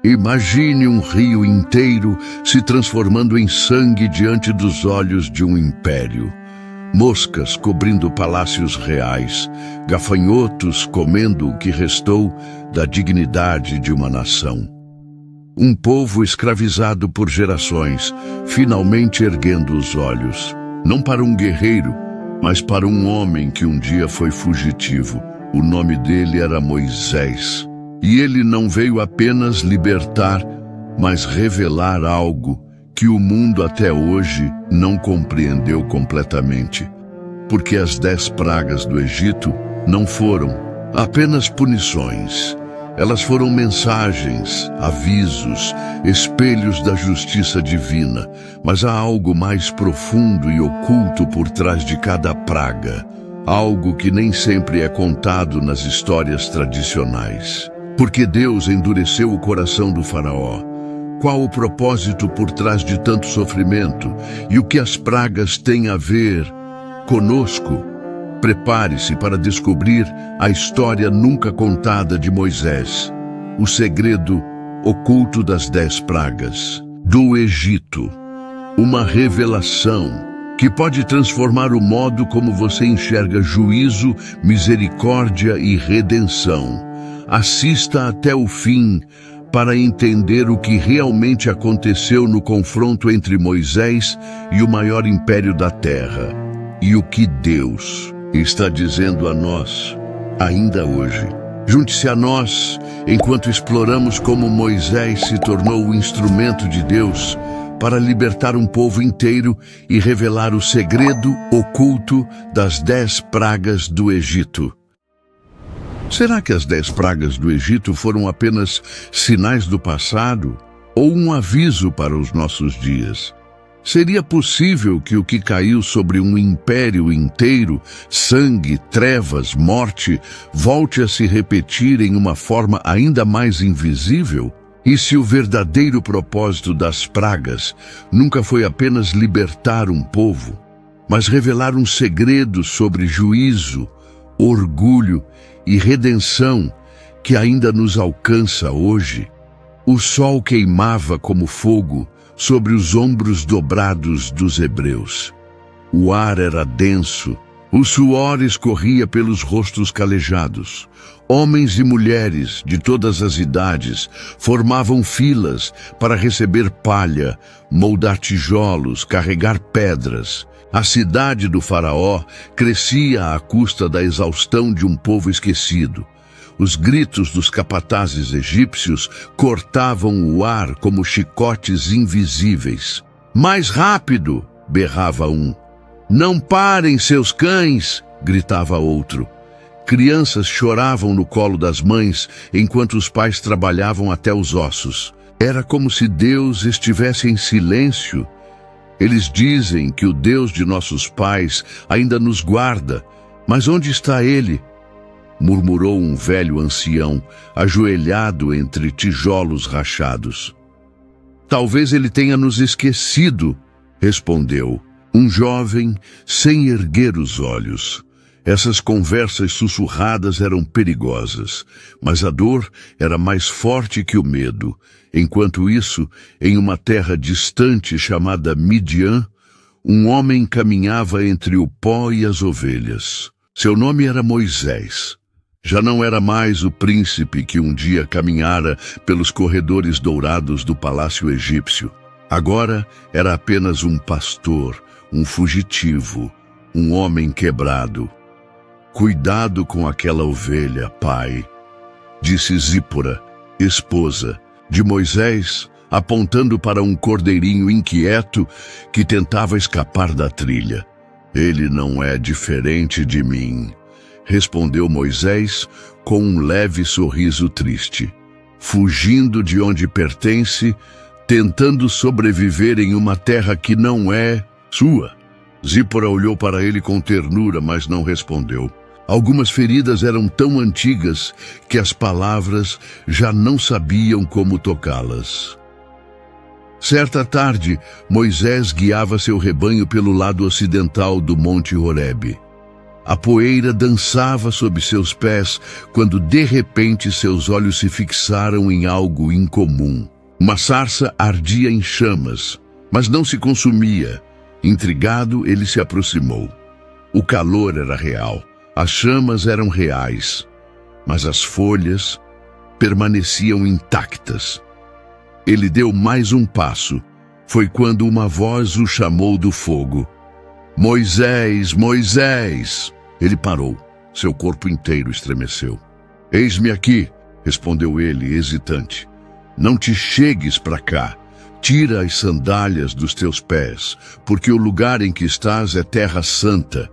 Imagine um rio inteiro se transformando em sangue diante dos olhos de um império. Moscas cobrindo palácios reais, gafanhotos comendo o que restou da dignidade de uma nação. Um povo escravizado por gerações, finalmente erguendo os olhos, não para um guerreiro, mas para um homem que um dia foi fugitivo. O nome dele era Moisés. E ele não veio apenas libertar, mas revelar algo que o mundo até hoje não compreendeu completamente. Porque as 10 pragas do Egito não foram apenas punições. Elas foram mensagens, avisos, espelhos da justiça divina. Mas há algo mais profundo e oculto por trás de cada praga. Algo que nem sempre é contado nas histórias tradicionais. Porque Deus endureceu o coração do faraó. Qual o propósito por trás de tanto sofrimento? E o que as pragas têm a ver conosco? Prepare-se para descobrir a história nunca contada de Moisés. O segredo oculto das 10 pragas do Egito. Uma revelação que pode transformar o modo como você enxerga juízo, misericórdia e redenção. Assista até o fim para entender o que realmente aconteceu no confronto entre Moisés e o maior império da terra. E o que Deus está dizendo a nós ainda hoje. Junte-se a nós enquanto exploramos como Moisés se tornou o instrumento de Deus para libertar um povo inteiro e revelar o segredo oculto das 10 pragas do Egito. Será que as 10 pragas do Egito foram apenas sinais do passado ou um aviso para os nossos dias? Seria possível que o que caiu sobre um império inteiro, sangue, trevas, morte, volte a se repetir em uma forma ainda mais invisível? E se o verdadeiro propósito das pragas nunca foi apenas libertar um povo, mas revelar um segredo sobre juízo, orgulho e redenção que ainda nos alcança hoje? O sol queimava como fogo sobre os ombros dobrados dos hebreus. O ar era denso, o suor escorria pelos rostos calejados. Homens e mulheres de todas as idades formavam filas para receber palha, moldar tijolos, carregar pedras. A cidade do faraó crescia à custa da exaustão de um povo esquecido. Os gritos dos capatazes egípcios cortavam o ar como chicotes invisíveis. "Mais rápido!" berrava um. "Não parem, seus cães!" gritava outro. Crianças choravam no colo das mães enquanto os pais trabalhavam até os ossos. Era como se Deus estivesse em silêncio. Eles dizem que o Deus de nossos pais ainda nos guarda, mas onde está Ele? Murmurou um velho ancião, ajoelhado entre tijolos rachados. Talvez Ele tenha nos esquecido, respondeu um jovem sem erguer os olhos. Essas conversas sussurradas eram perigosas, mas a dor era mais forte que o medo. Enquanto isso, em uma terra distante chamada Midian, um homem caminhava entre o pó e as ovelhas. Seu nome era Moisés. Já não era mais o príncipe que um dia caminhara pelos corredores dourados do palácio egípcio. Agora era apenas um pastor, um fugitivo, um homem quebrado. "Cuidado com aquela ovelha, pai", disse Zípora, esposa de Moisés, apontando para um cordeirinho inquieto que tentava escapar da trilha. "Ele não é diferente de mim", respondeu Moisés com um leve sorriso triste. "Fugindo de onde pertence, tentando sobreviver em uma terra que não é sua." Zípora olhou para ele com ternura, mas não respondeu. Algumas feridas eram tão antigas que as palavras já não sabiam como tocá-las. Certa tarde, Moisés guiava seu rebanho pelo lado ocidental do Monte Horebe. A poeira dançava sob seus pés quando de repente seus olhos se fixaram em algo incomum. Uma sarça ardia em chamas, mas não se consumia. Intrigado, ele se aproximou. O calor era real, as chamas eram reais, mas as folhas permaneciam intactas. Ele deu mais um passo. Foi quando uma voz o chamou do fogo. Moisés, Moisés! Ele parou. Seu corpo inteiro estremeceu. Eis-me aqui, respondeu ele, hesitante. Não te chegues para cá. Tira as sandálias dos teus pés, porque o lugar em que estás é terra santa.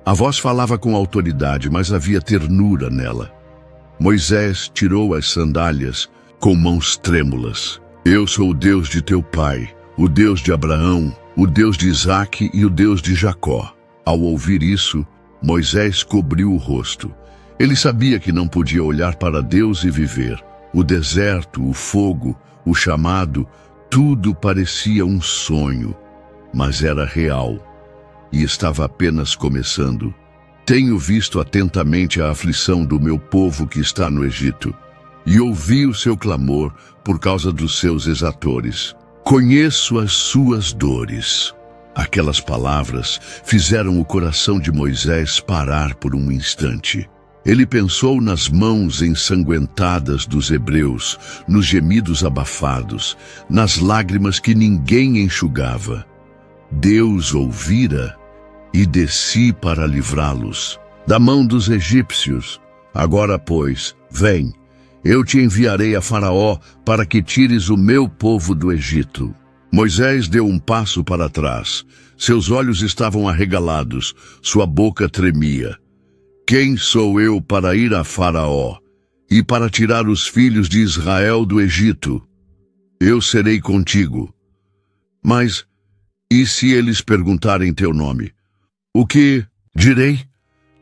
A voz falava com autoridade, mas havia ternura nela. Moisés tirou as sandálias com mãos trêmulas. Eu sou o Deus de teu pai, o Deus de Abraão, o Deus de Isaque e o Deus de Jacó. Ao ouvir isso, Moisés cobriu o rosto. Ele sabia que não podia olhar para Deus e viver. O deserto, o fogo, o chamado, tudo parecia um sonho, mas era real e estava apenas começando. Tenho visto atentamente a aflição do meu povo que está no Egito e ouvi o seu clamor por causa dos seus exatores. Conheço as suas dores. Aquelas palavras fizeram o coração de Moisés parar por um instante. Ele pensou nas mãos ensanguentadas dos hebreus, nos gemidos abafados, nas lágrimas que ninguém enxugava. Deus ouvira e desci para livrá-los da mão dos egípcios. Agora, pois, vem, eu te enviarei a Faraó para que tires o meu povo do Egito. Moisés deu um passo para trás. Seus olhos estavam arregalados, sua boca tremia. Quem sou eu para ir a Faraó e para tirar os filhos de Israel do Egito? Eu serei contigo. Mas, e se eles perguntarem teu nome? O que direi?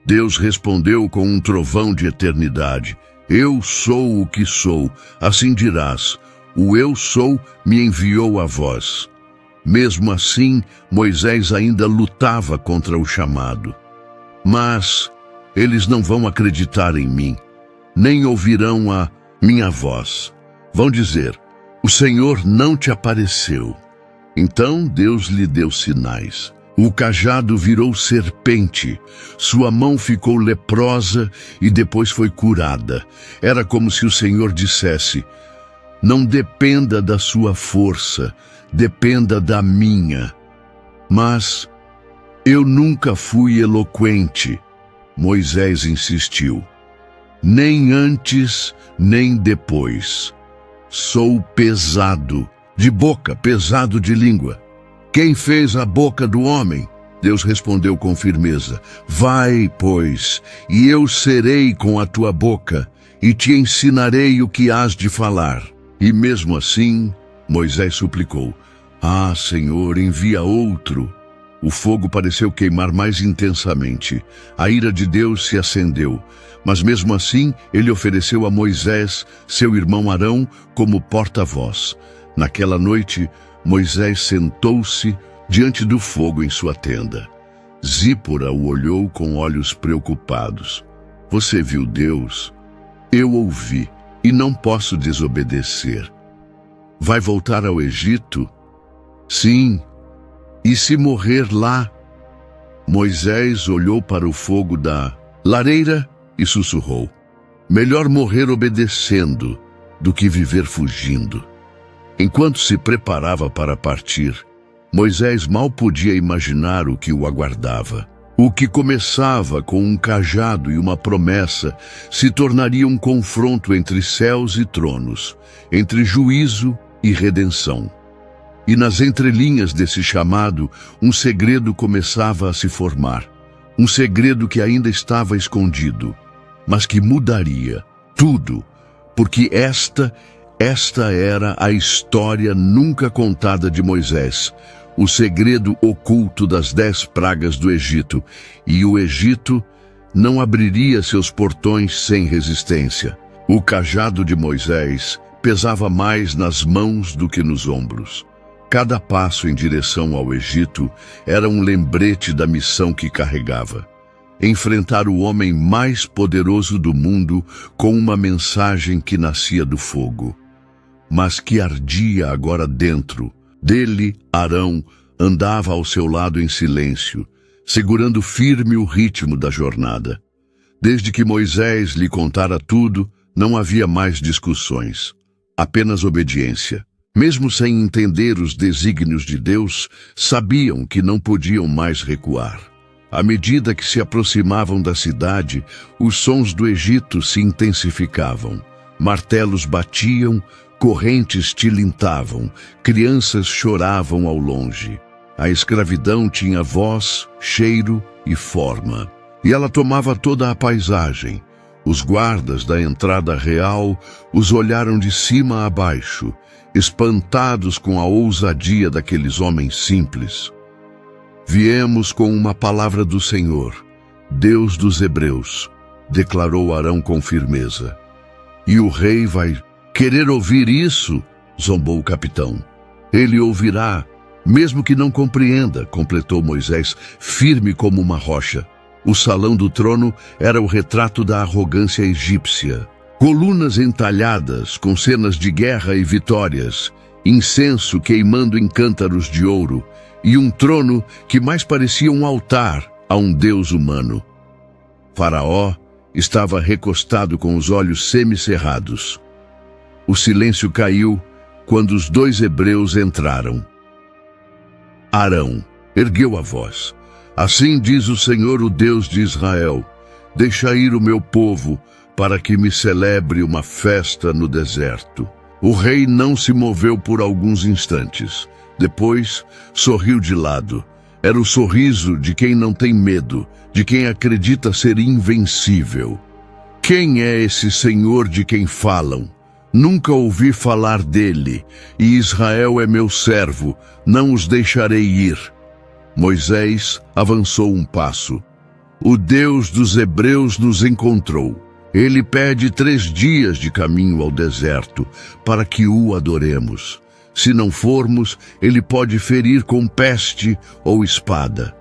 Deus respondeu com um trovão de eternidade. Eu sou o que sou, assim dirás. O eu sou me enviou a vós. Mesmo assim, Moisés ainda lutava contra o chamado. Mas eles não vão acreditar em mim, nem ouvirão a minha voz. Vão dizer, o Senhor não te apareceu. Então Deus lhe deu sinais. O cajado virou serpente, sua mão ficou leprosa e depois foi curada. Era como se o Senhor dissesse, não dependa da sua força, dependa da minha. Mas eu nunca fui eloquente, Moisés insistiu. Nem antes, nem depois. Sou pesado de boca, pesado de língua. Quem fez a boca do homem? Deus respondeu com firmeza. Vai, pois, e eu serei com a tua boca, e te ensinarei o que hás de falar. E mesmo assim, Moisés suplicou, ah, Senhor, envia outro. O fogo pareceu queimar mais intensamente. A ira de Deus se acendeu. Mas mesmo assim, ele ofereceu a Moisés, seu irmão Arão, como porta-voz. Naquela noite, Moisés sentou-se diante do fogo em sua tenda. Zípora o olhou com olhos preocupados. Você viu Deus? Eu ouvi, e não posso desobedecer. Vai voltar ao Egito? Sim. E se morrer lá? Moisés olhou para o fogo da lareira e sussurrou. Melhor morrer obedecendo do que viver fugindo. Enquanto se preparava para partir, Moisés mal podia imaginar o que o aguardava. O que começava com um cajado e uma promessa se tornaria um confronto entre céus e tronos, entre juízo e redenção. E nas entrelinhas desse chamado, um segredo começava a se formar. Um segredo que ainda estava escondido, mas que mudaria tudo, porque esta era a história nunca contada de Moisés, o segredo oculto das 10 pragas do Egito, e o Egito não abriria seus portões sem resistência. O cajado de Moisés pesava mais nas mãos do que nos ombros. Cada passo em direção ao Egito era um lembrete da missão que carregava. enfrentar o homem mais poderoso do mundo com uma mensagem que nascia do fogo, mas que ardia agora dentro dele. Arão andava ao seu lado em silêncio, segurando firme o ritmo da jornada. Desde que Moisés lhe contara tudo, não havia mais discussões, apenas obediência. Mesmo sem entender os desígnios de Deus, sabiam que não podiam mais recuar. À medida que se aproximavam da cidade, os sons do Egito se intensificavam. Martelos batiam, correntes tilintavam, crianças choravam ao longe. A escravidão tinha voz, cheiro e forma, e ela tomava toda a paisagem. Os guardas da entrada real os olharam de cima a baixo, espantados com a ousadia daqueles homens simples. Viemos com uma palavra do Senhor, Deus dos Hebreus, declarou Arão com firmeza. E o rei vai querer ouvir isso? Zombou o capitão. Ele ouvirá, mesmo que não compreenda, completou Moisés, firme como uma rocha. O salão do trono era o retrato da arrogância egípcia. Colunas entalhadas com cenas de guerra e vitórias, incenso queimando em cântaros de ouro e um trono que mais parecia um altar a um deus humano. Faraó estava recostado com os olhos semicerrados. O silêncio caiu quando os dois hebreus entraram. Arão ergueu a voz. Assim diz o Senhor, o Deus de Israel: deixa ir o meu povo, para que me celebre uma festa no deserto. O rei não se moveu por alguns instantes. Depois, sorriu de lado. Era o sorriso de quem não tem medo, de quem acredita ser invencível. Quem é esse Senhor de quem falam? Nunca ouvi falar dele, e Israel é meu servo, não os deixarei ir. Moisés avançou um passo. O Deus dos Hebreus nos encontrou. Ele pede 3 dias de caminho ao deserto, para que o adoremos. Se não formos, ele pode ferir com peste ou espada.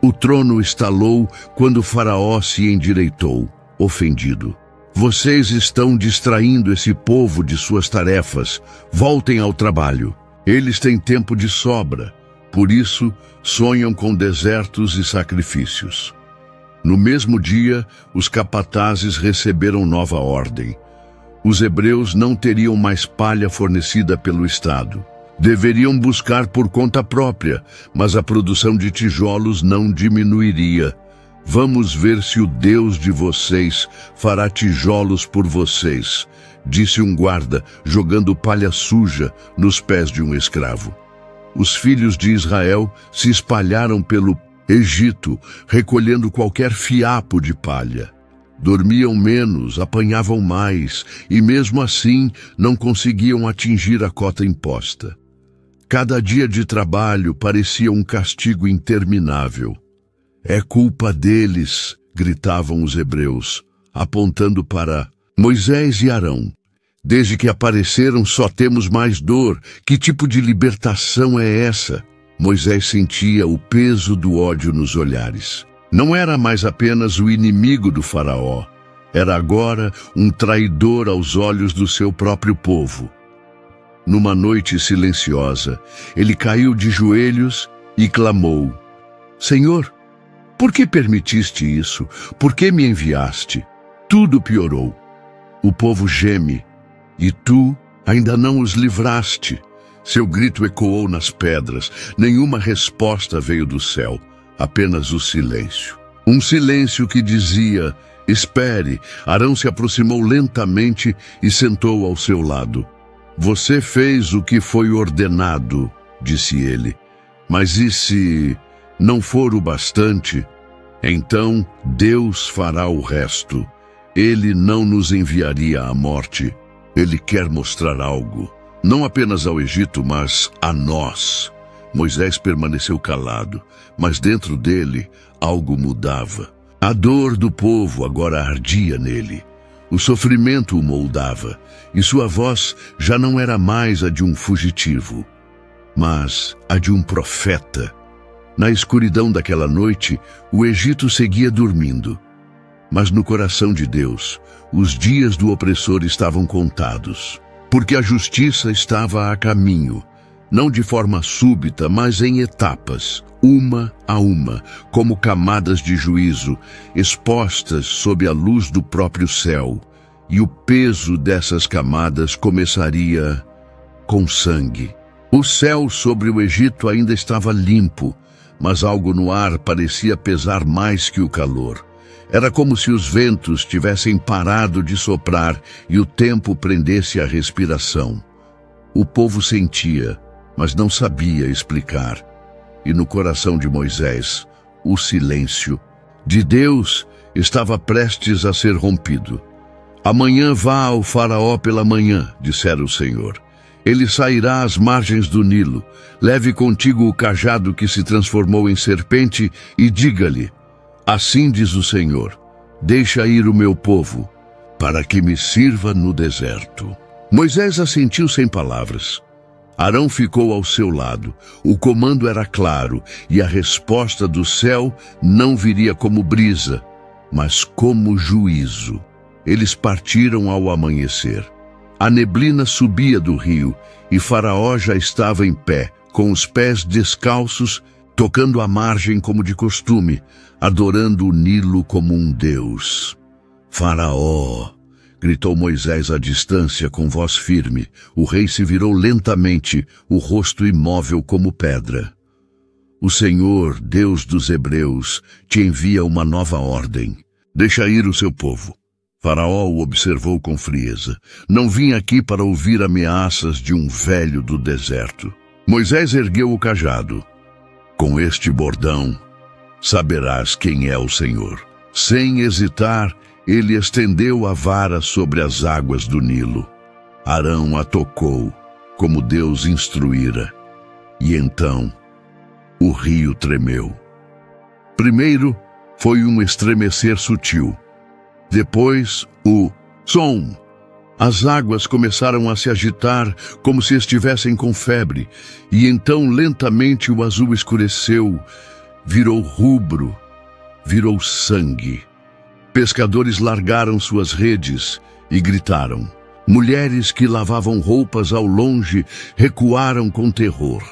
O trono estalou quando Faraó se endireitou, ofendido. Vocês estão distraindo esse povo de suas tarefas. Voltem ao trabalho. Eles têm tempo de sobra. Por isso, sonham com desertos e sacrifícios. No mesmo dia, os capatazes receberam nova ordem. Os hebreus não teriam mais palha fornecida pelo Estado. Deveriam buscar por conta própria, mas a produção de tijolos não diminuiria. Vamos ver se o Deus de vocês fará tijolos por vocês, disse um guarda, jogando palha suja nos pés de um escravo. Os filhos de Israel se espalharam pelo Egito, recolhendo qualquer fiapo de palha. Dormiam menos, apanhavam mais, e mesmo assim não conseguiam atingir a cota imposta. Cada dia de trabalho parecia um castigo interminável. É culpa deles, gritavam os hebreus, apontando para Moisés e Arão. Desde que apareceram só temos mais dor. Que tipo de libertação é essa? Moisés sentia o peso do ódio nos olhares. Não era mais apenas o inimigo do faraó. Era agora um traidor aos olhos do seu próprio povo. Numa noite silenciosa, ele caiu de joelhos e clamou: Senhor, por que permitiste isso? Por que me enviaste? Tudo piorou. O povo geme, e tu ainda não os livraste. Seu grito ecoou nas pedras. Nenhuma resposta veio do céu, apenas o silêncio. Um silêncio que dizia: espere. Arão se aproximou lentamente e sentou ao seu lado. Você fez o que foi ordenado, disse ele. Mas e se não for o bastante? Então Deus fará o resto. Ele não nos enviaria à morte. Ele quer mostrar algo, não apenas ao Egito, mas a nós. Moisés permaneceu calado, mas dentro dele algo mudava. A dor do povo agora ardia nele. O sofrimento o moldava, e sua voz já não era mais a de um fugitivo, mas a de um profeta. Na escuridão daquela noite, o Egito seguia dormindo. Mas no coração de Deus, os dias do opressor estavam contados, porque a justiça estava a caminho, não de forma súbita, mas em etapas, uma a uma, como camadas de juízo, expostas sob a luz do próprio céu, e o peso dessas camadas começaria com sangue. O céu sobre o Egito ainda estava limpo, mas algo no ar parecia pesar mais que o calor. Era como se os ventos tivessem parado de soprar e o tempo prendesse a respiração. O povo sentia, mas não sabia explicar. E no coração de Moisés, o silêncio de Deus estava prestes a ser rompido. Amanhã vá ao faraó pela manhã, dissera o Senhor. Ele sairá às margens do Nilo. Leve contigo o cajado que se transformou em serpente e diga-lhe: assim diz o Senhor, deixa ir o meu povo, para que me sirva no deserto. Moisés assentiu sem palavras. Arão ficou ao seu lado. O comando era claro, e a resposta do céu não viria como brisa, mas como juízo. Eles partiram ao amanhecer. A neblina subia do rio, e Faraó já estava em pé, com os pés descalços, tocando a margem como de costume, adorando o Nilo como um deus. Faraó! Gritou Moisés à distância com voz firme. O rei se virou lentamente, o rosto imóvel como pedra. O Senhor, Deus dos Hebreus, te envia uma nova ordem. Deixa ir o seu povo. Faraó o observou com frieza. Não vim aqui para ouvir ameaças de um velho do deserto. Moisés ergueu o cajado. Com este bordão, saberás quem é o Senhor. Sem hesitar, ele estendeu a vara sobre as águas do Nilo. Arão a tocou, como Deus instruíra. E então, o rio tremeu. Primeiro, foi um estremecer sutil. Depois, o som. As águas começaram a se agitar como se estivessem com febre, e então lentamente o azul escureceu, virou rubro, virou sangue. Pescadores largaram suas redes e gritaram. Mulheres que lavavam roupas ao longe recuaram com terror.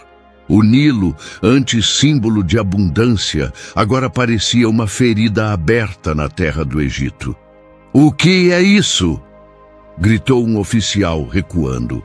O Nilo, antes símbolo de abundância, agora parecia uma ferida aberta na terra do Egito. O que é isso? Gritou um oficial, recuando.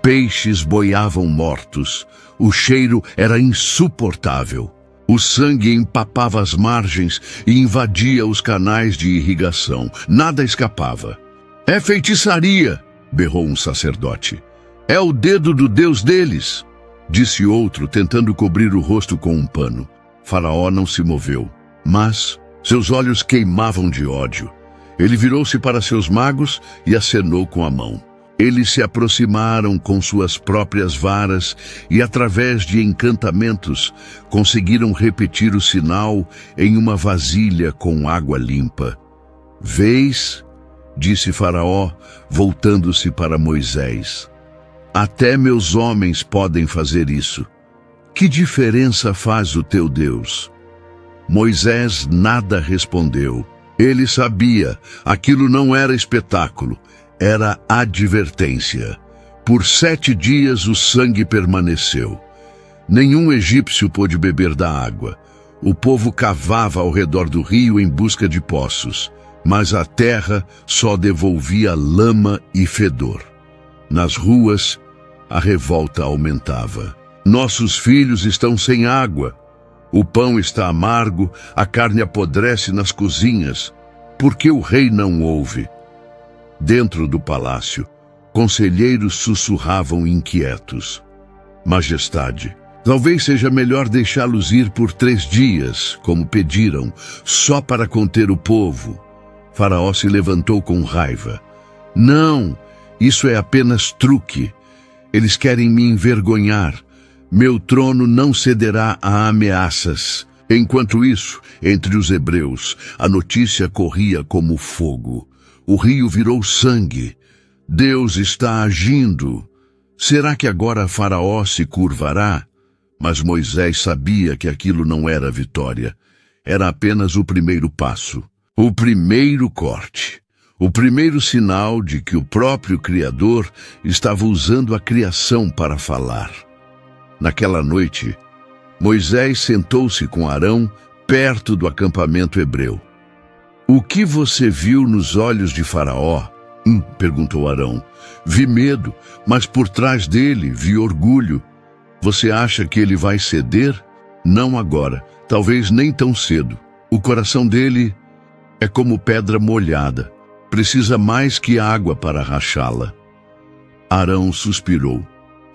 Peixes boiavam mortos. O cheiro era insuportável. O sangue empapava as margens e invadia os canais de irrigação. Nada escapava. É feitiçaria, berrou um sacerdote. É o dedo do Deus deles, disse outro, tentando cobrir o rosto com um pano. Faraó não se moveu, mas seus olhos queimavam de ódio. Ele virou-se para seus magos e acenou com a mão. Eles se aproximaram com suas próprias varas e, através de encantamentos, conseguiram repetir o sinal em uma vasilha com água limpa. Vês? Disse Faraó, voltando-se para Moisés. Até meus homens podem fazer isso. Que diferença faz o teu Deus? Moisés nada respondeu. Ele sabia, aquilo não era espetáculo, era advertência. Por 7 dias o sangue permaneceu. Nenhum egípcio pôde beber da água. O povo cavava ao redor do rio em busca de poços, mas a terra só devolvia lama e fedor. Nas ruas, a revolta aumentava. Nossos filhos estão sem água. O pão está amargo, a carne apodrece nas cozinhas. Por que o rei não ouve? Dentro do palácio, conselheiros sussurravam inquietos. Majestade, talvez seja melhor deixá-los ir por 3 dias, como pediram, só para conter o povo. Faraó se levantou com raiva. Não, isso é apenas truque. Eles querem me envergonhar. Meu trono não cederá a ameaças. Enquanto isso, entre os hebreus, a notícia corria como fogo. O rio virou sangue. Deus está agindo. Será que agora Faraó se curvará? Mas Moisés sabia que aquilo não era vitória. Era apenas o primeiro passo, o primeiro corte, o primeiro sinal de que o próprio Criador estava usando a criação para falar. Naquela noite, Moisés sentou-se com Arão perto do acampamento hebreu. "O que você viu nos olhos de Faraó?" Perguntou Arão. "Vi medo, mas por trás dele vi orgulho. Você acha que ele vai ceder? Não agora, talvez nem tão cedo. O coração dele é como pedra molhada. Precisa mais que água para rachá-la." Arão suspirou.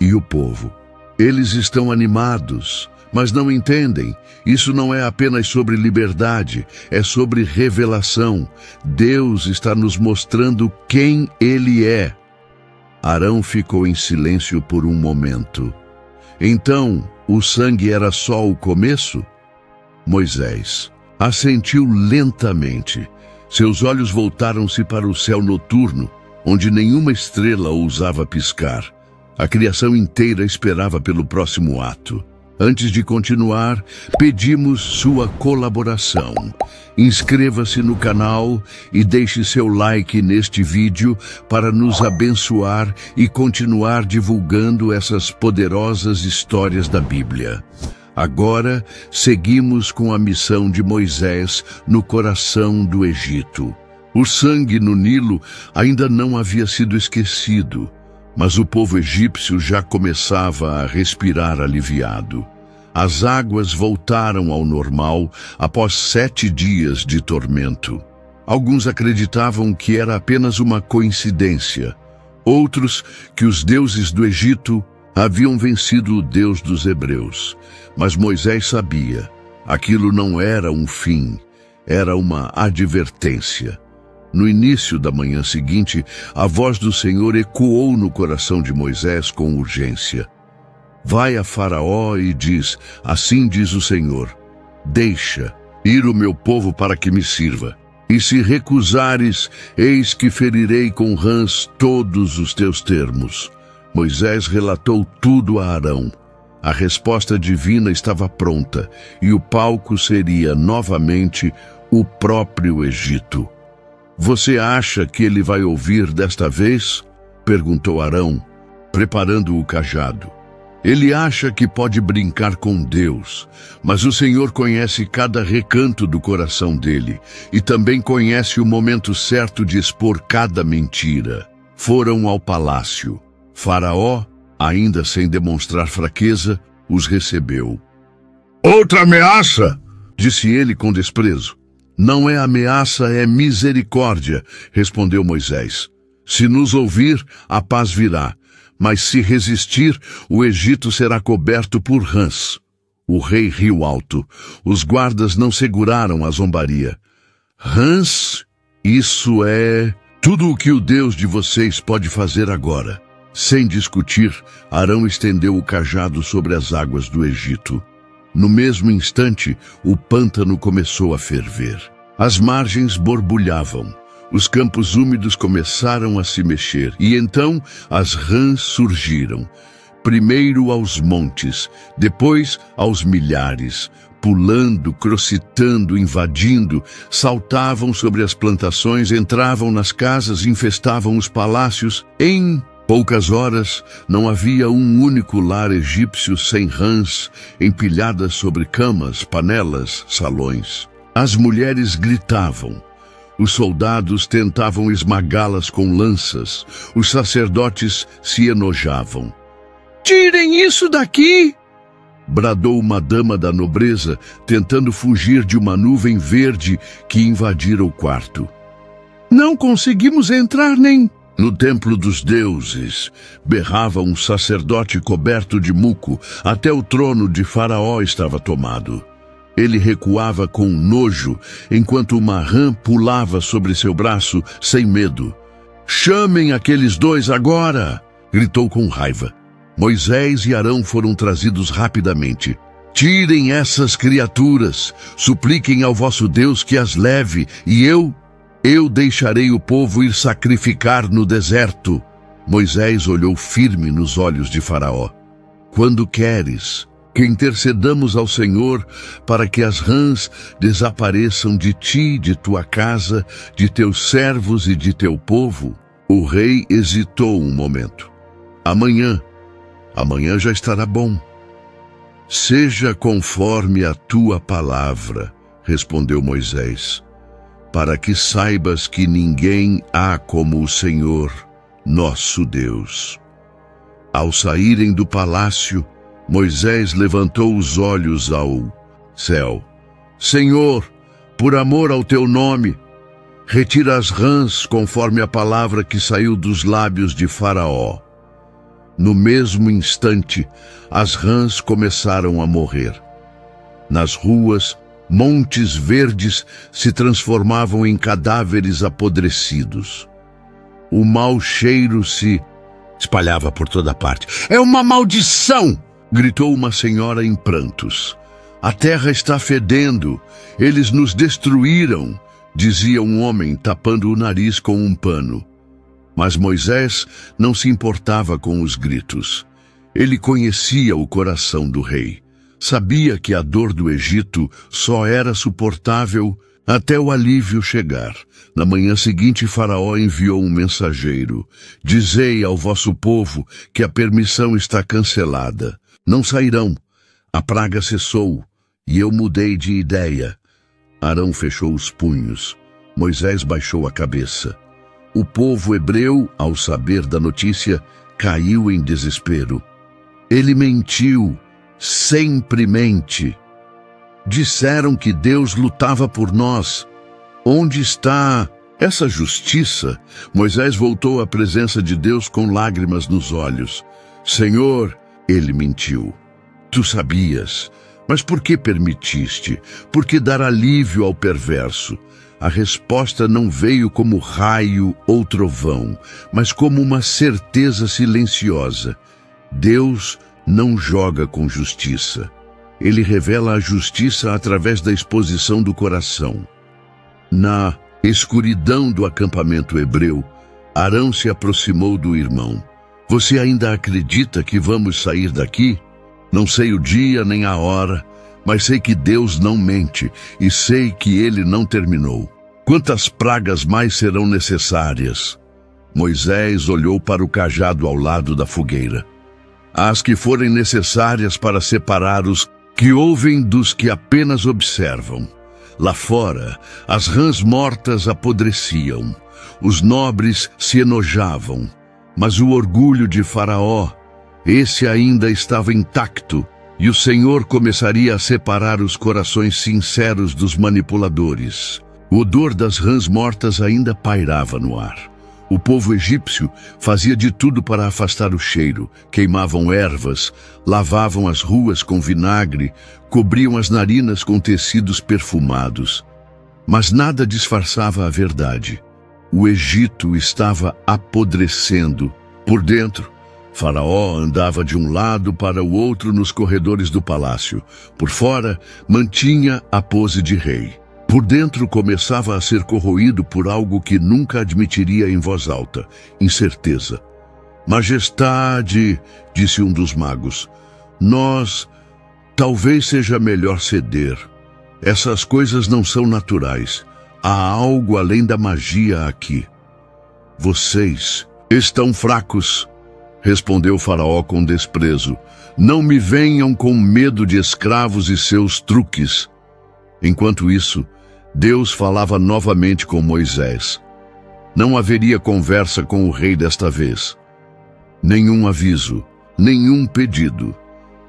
E o povo? Eles estão animados, mas não entendem. Isso não é apenas sobre liberdade, é sobre revelação. Deus está nos mostrando quem Ele é. Arão ficou em silêncio por um momento. Então, o sangue era só o começo? Moisés assentiu lentamente. Seus olhos voltaram-se para o céu noturno, onde nenhuma estrela ousava piscar. A criação inteira esperava pelo próximo ato. Antes de continuar, pedimos sua colaboração. Inscreva-se no canal e deixe seu like neste vídeo para nos abençoar e continuar divulgando essas poderosas histórias da Bíblia. Agora, seguimos com a missão de Moisés no coração do Egito. O sangue no Nilo ainda não havia sido esquecido, mas o povo egípcio já começava a respirar aliviado. As águas voltaram ao normal após 7 dias de tormento. Alguns acreditavam que era apenas uma coincidência. Outros, que os deuses do Egito haviam vencido o Deus dos hebreus. Mas Moisés sabia, aquilo não era um fim, era uma advertência. No início da manhã seguinte, a voz do Senhor ecoou no coração de Moisés com urgência. "Vai a Faraó e diz, assim diz o Senhor, deixa ir o meu povo para que me sirva. E se recusares, eis que ferirei com rãs todos os teus termos." Moisés relatou tudo a Arão. A resposta divina estava pronta, e o palco seria novamente o próprio Egito. "Você acha que ele vai ouvir desta vez?" perguntou Arão, preparando o cajado. "Ele acha que pode brincar com Deus, mas o Senhor conhece cada recanto do coração dele e também conhece o momento certo de expor cada mentira." Foram ao palácio. Faraó, ainda sem demonstrar fraqueza, os recebeu. "Outra ameaça?" disse ele com desprezo. "Não é ameaça, é misericórdia", respondeu Moisés. "Se nos ouvir, a paz virá, mas se resistir, o Egito será coberto por rãs." O rei riu alto. Os guardas não seguraram a zombaria. "Rãs? Isso é tudo o que o Deus de vocês pode fazer agora." Sem discutir, Arão estendeu o cajado sobre as águas do Egito. No mesmo instante, o pântano começou a ferver. As margens borbulhavam. Os campos úmidos começaram a se mexer. E então as rãs surgiram. Primeiro aos montes, depois aos milhares. Pulando, crocitando, invadindo, saltavam sobre as plantações, entravam nas casas, infestavam os palácios. Em poucas horas, não havia um único lar egípcio sem rãs, empilhadas sobre camas, panelas, salões. As mulheres gritavam. Os soldados tentavam esmagá-las com lanças. Os sacerdotes se enojavam. "Tirem isso daqui!" bradou uma dama da nobreza, tentando fugir de uma nuvem verde que invadira o quarto. "Não conseguimos entrar nem..." "No templo dos deuses", berrava um sacerdote coberto de muco, até o trono de Faraó estava tomado. Ele recuava com nojo, enquanto uma rã pulava sobre seu braço sem medo. "Chamem aqueles dois agora!" gritou com raiva. Moisés e Arão foram trazidos rapidamente. "Tirem essas criaturas, supliquem ao vosso Deus que as leve, e eu deixarei o povo ir sacrificar no deserto." Moisés olhou firme nos olhos de Faraó. "Quando queres, que intercedamos ao Senhor para que as rãs desapareçam de ti, de tua casa, de teus servos e de teu povo? O rei hesitou um momento. Amanhã já estará bom. Seja conforme a tua palavra, respondeu Moisés, para que saibas que ninguém há como o Senhor, nosso Deus. Ao saírem do palácio, Moisés levantou os olhos ao céu. Senhor, por amor ao teu nome, retira as rãs conforme a palavra que saiu dos lábios de Faraó. No mesmo instante, as rãs começaram a morrer. Nas ruas, montes verdes se transformavam em cadáveres apodrecidos. O mau cheiro se espalhava por toda parte. É uma maldição! Gritou uma senhora em prantos. A terra está fedendo. Eles nos destruíram, dizia um homem tapando o nariz com um pano. Mas Moisés não se importava com os gritos. Ele conhecia o coração do rei. Sabia que a dor do Egito só era suportável até o alívio chegar. Na manhã seguinte, Faraó enviou um mensageiro. Dizei ao vosso povo que a permissão está cancelada. Não sairão. A praga cessou e eu mudei de ideia. Arão fechou os punhos. Moisés baixou a cabeça. O povo hebreu, ao saber da notícia, caiu em desespero. Ele mentiu, sempre mente. Disseram que Deus lutava por nós. Onde está essa justiça? Moisés voltou à presença de Deus com lágrimas nos olhos. Senhor, ele mentiu. Tu sabias, mas por que permitiste? Por que dar alívio ao perverso? A resposta não veio como raio ou trovão, mas como uma certeza silenciosa. Deus não joga com justiça. Ele revela a justiça através da exposição do coração. Na escuridão do acampamento hebreu, Arão se aproximou do irmão. Você ainda acredita que vamos sair daqui? Não sei o dia nem a hora, mas sei que Deus não mente e sei que ele não terminou. Quantas pragas mais serão necessárias? Moisés olhou para o cajado ao lado da fogueira. As que forem necessárias para separar os que ouvem dos que apenas observam. Lá fora, as rãs mortas apodreciam. Os nobres se enojavam. Mas o orgulho de Faraó, esse ainda estava intacto, e o Senhor começaria a separar os corações sinceros dos manipuladores. O odor das rãs mortas ainda pairava no ar. O povo egípcio fazia de tudo para afastar o cheiro, queimavam ervas, lavavam as ruas com vinagre, cobriam as narinas com tecidos perfumados. Mas nada disfarçava a verdade. O Egito estava apodrecendo. Por dentro, Faraó andava de um lado para o outro nos corredores do palácio. Por fora, mantinha a pose de rei. Por dentro, começava a ser corroído por algo que nunca admitiria em voz alta: incerteza. Majestade, disse um dos magos, talvez seja melhor ceder. Essas coisas não são naturais. Há algo além da magia aqui. Vocês estão fracos, respondeu Faraó com desprezo. Não me venham com medo de escravos e seus truques. Enquanto isso, Deus falava novamente com Moisés. Não haveria conversa com o rei desta vez. Nenhum aviso, nenhum pedido.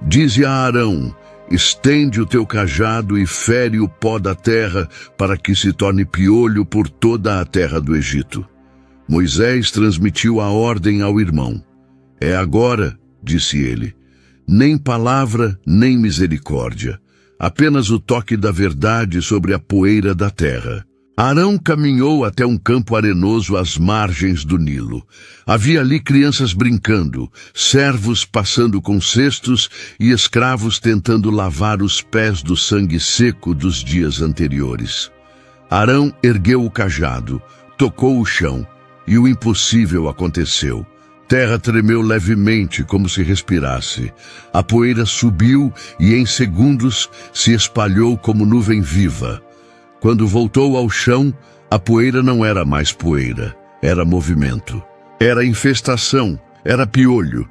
Dize a Arão: estende o teu cajado e fere o pó da terra para que se torne piolho por toda a terra do Egito. Moisés transmitiu a ordem ao irmão. É agora, disse ele, nem palavra nem misericórdia, apenas o toque da verdade sobre a poeira da terra. Arão caminhou até um campo arenoso às margens do Nilo. Havia ali crianças brincando, servos passando com cestos e escravos tentando lavar os pés do sangue seco dos dias anteriores. Arão ergueu o cajado, tocou o chão, e o impossível aconteceu. Terra tremeu levemente, como se respirasse. A poeira subiu e em segundos se espalhou como nuvem viva. Quando voltou ao chão, a poeira não era mais poeira, era movimento. Era infestação, era piolho.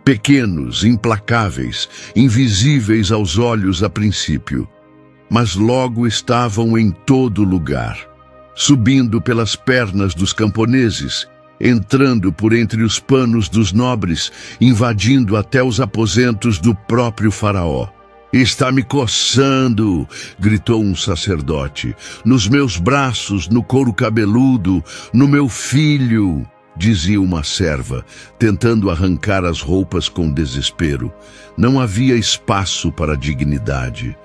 Pequenos, implacáveis, invisíveis aos olhos a princípio. Mas logo estavam em todo lugar, subindo pelas pernas dos camponeses, entrando por entre os panos dos nobres, invadindo até os aposentos do próprio faraó. "Está me coçando", gritou um sacerdote. "Nos meus braços, no couro cabeludo, no meu filho", dizia uma serva, tentando arrancar as roupas com desespero. Não havia espaço para a dignidade.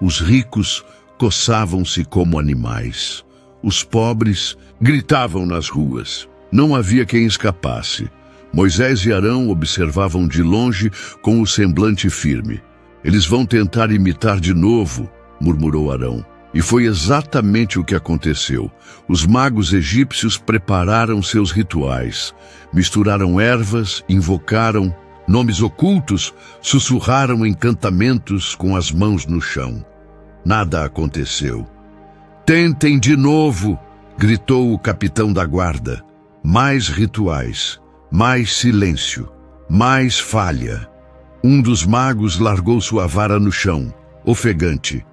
Os ricos coçavam-se como animais. Os pobres gritavam nas ruas. Não havia quem escapasse. Moisés e Arão observavam de longe com o semblante firme. "Eles vão tentar imitar de novo", murmurou Arão. E foi exatamente o que aconteceu. Os magos egípcios prepararam seus rituais. Misturaram ervas, invocaram nomes ocultos, sussurraram encantamentos com as mãos no chão. Nada aconteceu. "Tentem de novo", gritou o capitão da guarda. Mais rituais, mais silêncio, mais falha. Um dos magos largou sua vara no chão, ofegante.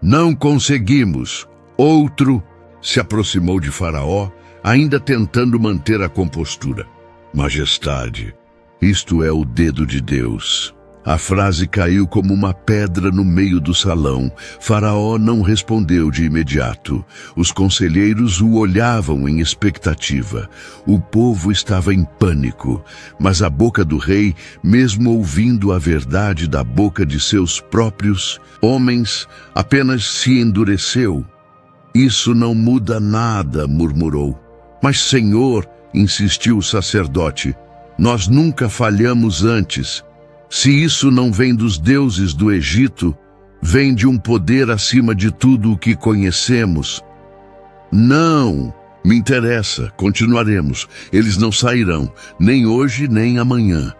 "Não conseguimos." Outro se aproximou de Faraó, ainda tentando manter a compostura. "Majestade, isto é o dedo de Deus." A frase caiu como uma pedra no meio do salão. Faraó não respondeu de imediato. Os conselheiros o olhavam em expectativa. O povo estava em pânico, mas a boca do rei, mesmo ouvindo a verdade da boca de seus próprios homens, apenas se endureceu. "Isso não muda nada", murmurou. "Mas, Senhor", insistiu o sacerdote, "nós nunca falhamos antes. Se isso não vem dos deuses do Egito, vem de um poder acima de tudo o que conhecemos." "Não, me interessa, continuaremos. Eles não sairão, nem hoje nem amanhã."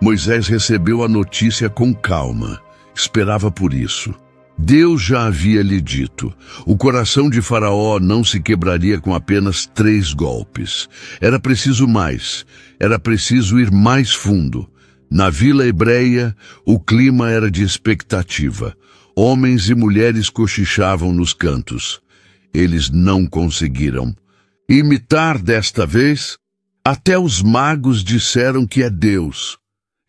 Moisés recebeu a notícia com calma. Esperava por isso. Deus já havia lhe dito. O coração de Faraó não se quebraria com apenas 3 golpes. Era preciso mais. Era preciso ir mais fundo. Na vila hebreia, o clima era de expectativa. Homens e mulheres cochichavam nos cantos. Eles não conseguiram imitar desta vez. Até os magos disseram que é Deus.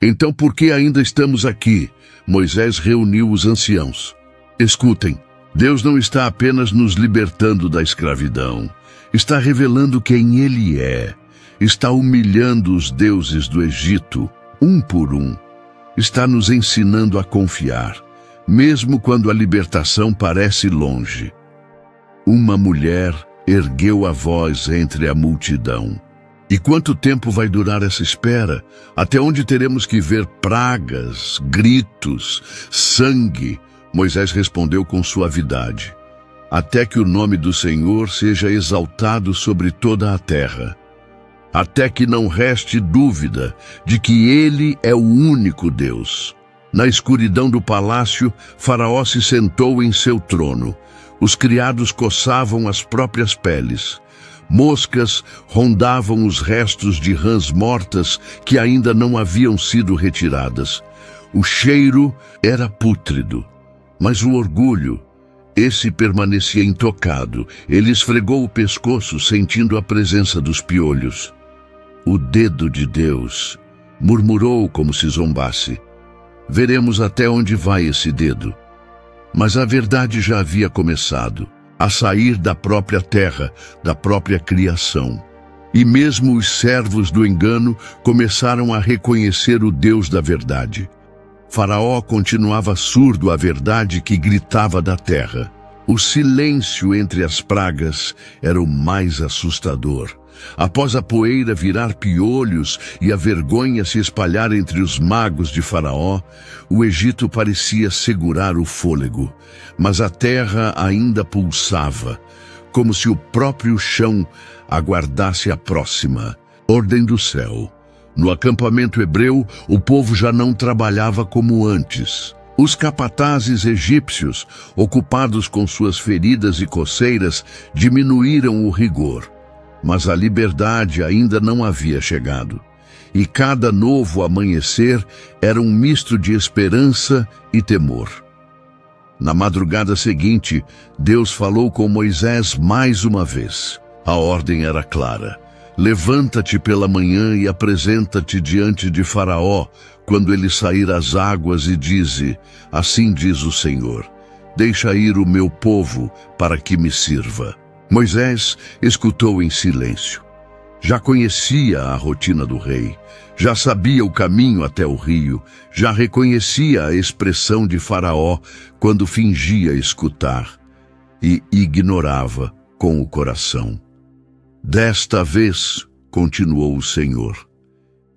"Então por que ainda estamos aqui?" Moisés reuniu os anciãos. "Escutem, Deus não está apenas nos libertando da escravidão. Está revelando quem Ele é. Está humilhando os deuses do Egito, um por um. Está nos ensinando a confiar, mesmo quando a libertação parece longe." Uma mulher ergueu a voz entre a multidão. "E quanto tempo vai durar essa espera? Até onde teremos que ver pragas, gritos, sangue?" Moisés respondeu com suavidade. "Até que o nome do Senhor seja exaltado sobre toda a terra. Até que não reste dúvida de que Ele é o único Deus." Na escuridão do palácio, Faraó se sentou em seu trono. Os criados coçavam as próprias peles. Moscas rondavam os restos de rãs mortas que ainda não haviam sido retiradas. O cheiro era pútrido, mas o orgulho, esse permanecia intocado. Ele esfregou o pescoço, sentindo a presença dos piolhos. "O dedo de Deus", murmurou como se zombasse. "Veremos até onde vai esse dedo." Mas a verdade já havia começado a sair da própria terra, da própria criação. E mesmo os servos do engano começaram a reconhecer o Deus da verdade. Faraó continuava surdo à verdade que gritava da terra. O silêncio entre as pragas era o mais assustador. Após a poeira virar piolhos e a vergonha se espalhar entre os magos de Faraó, o Egito parecia segurar o fôlego, mas a terra ainda pulsava, como se o próprio chão aguardasse a próxima ordem do céu. No acampamento hebreu, o povo já não trabalhava como antes. Os capatazes egípcios, ocupados com suas feridas e coceiras, diminuíram o rigor. Mas a liberdade ainda não havia chegado. E cada novo amanhecer era um misto de esperança e temor. Na madrugada seguinte, Deus falou com Moisés mais uma vez. A ordem era clara. Levanta-te pela manhã e apresenta-te diante de Faraó, quando ele sair às águas, e dize: assim diz o Senhor, deixa ir o meu povo para que me sirva. Moisés escutou em silêncio. Já conhecia a rotina do rei, já sabia o caminho até o rio, já reconhecia a expressão de Faraó quando fingia escutar e ignorava com o coração. Desta vez, continuou o Senhor,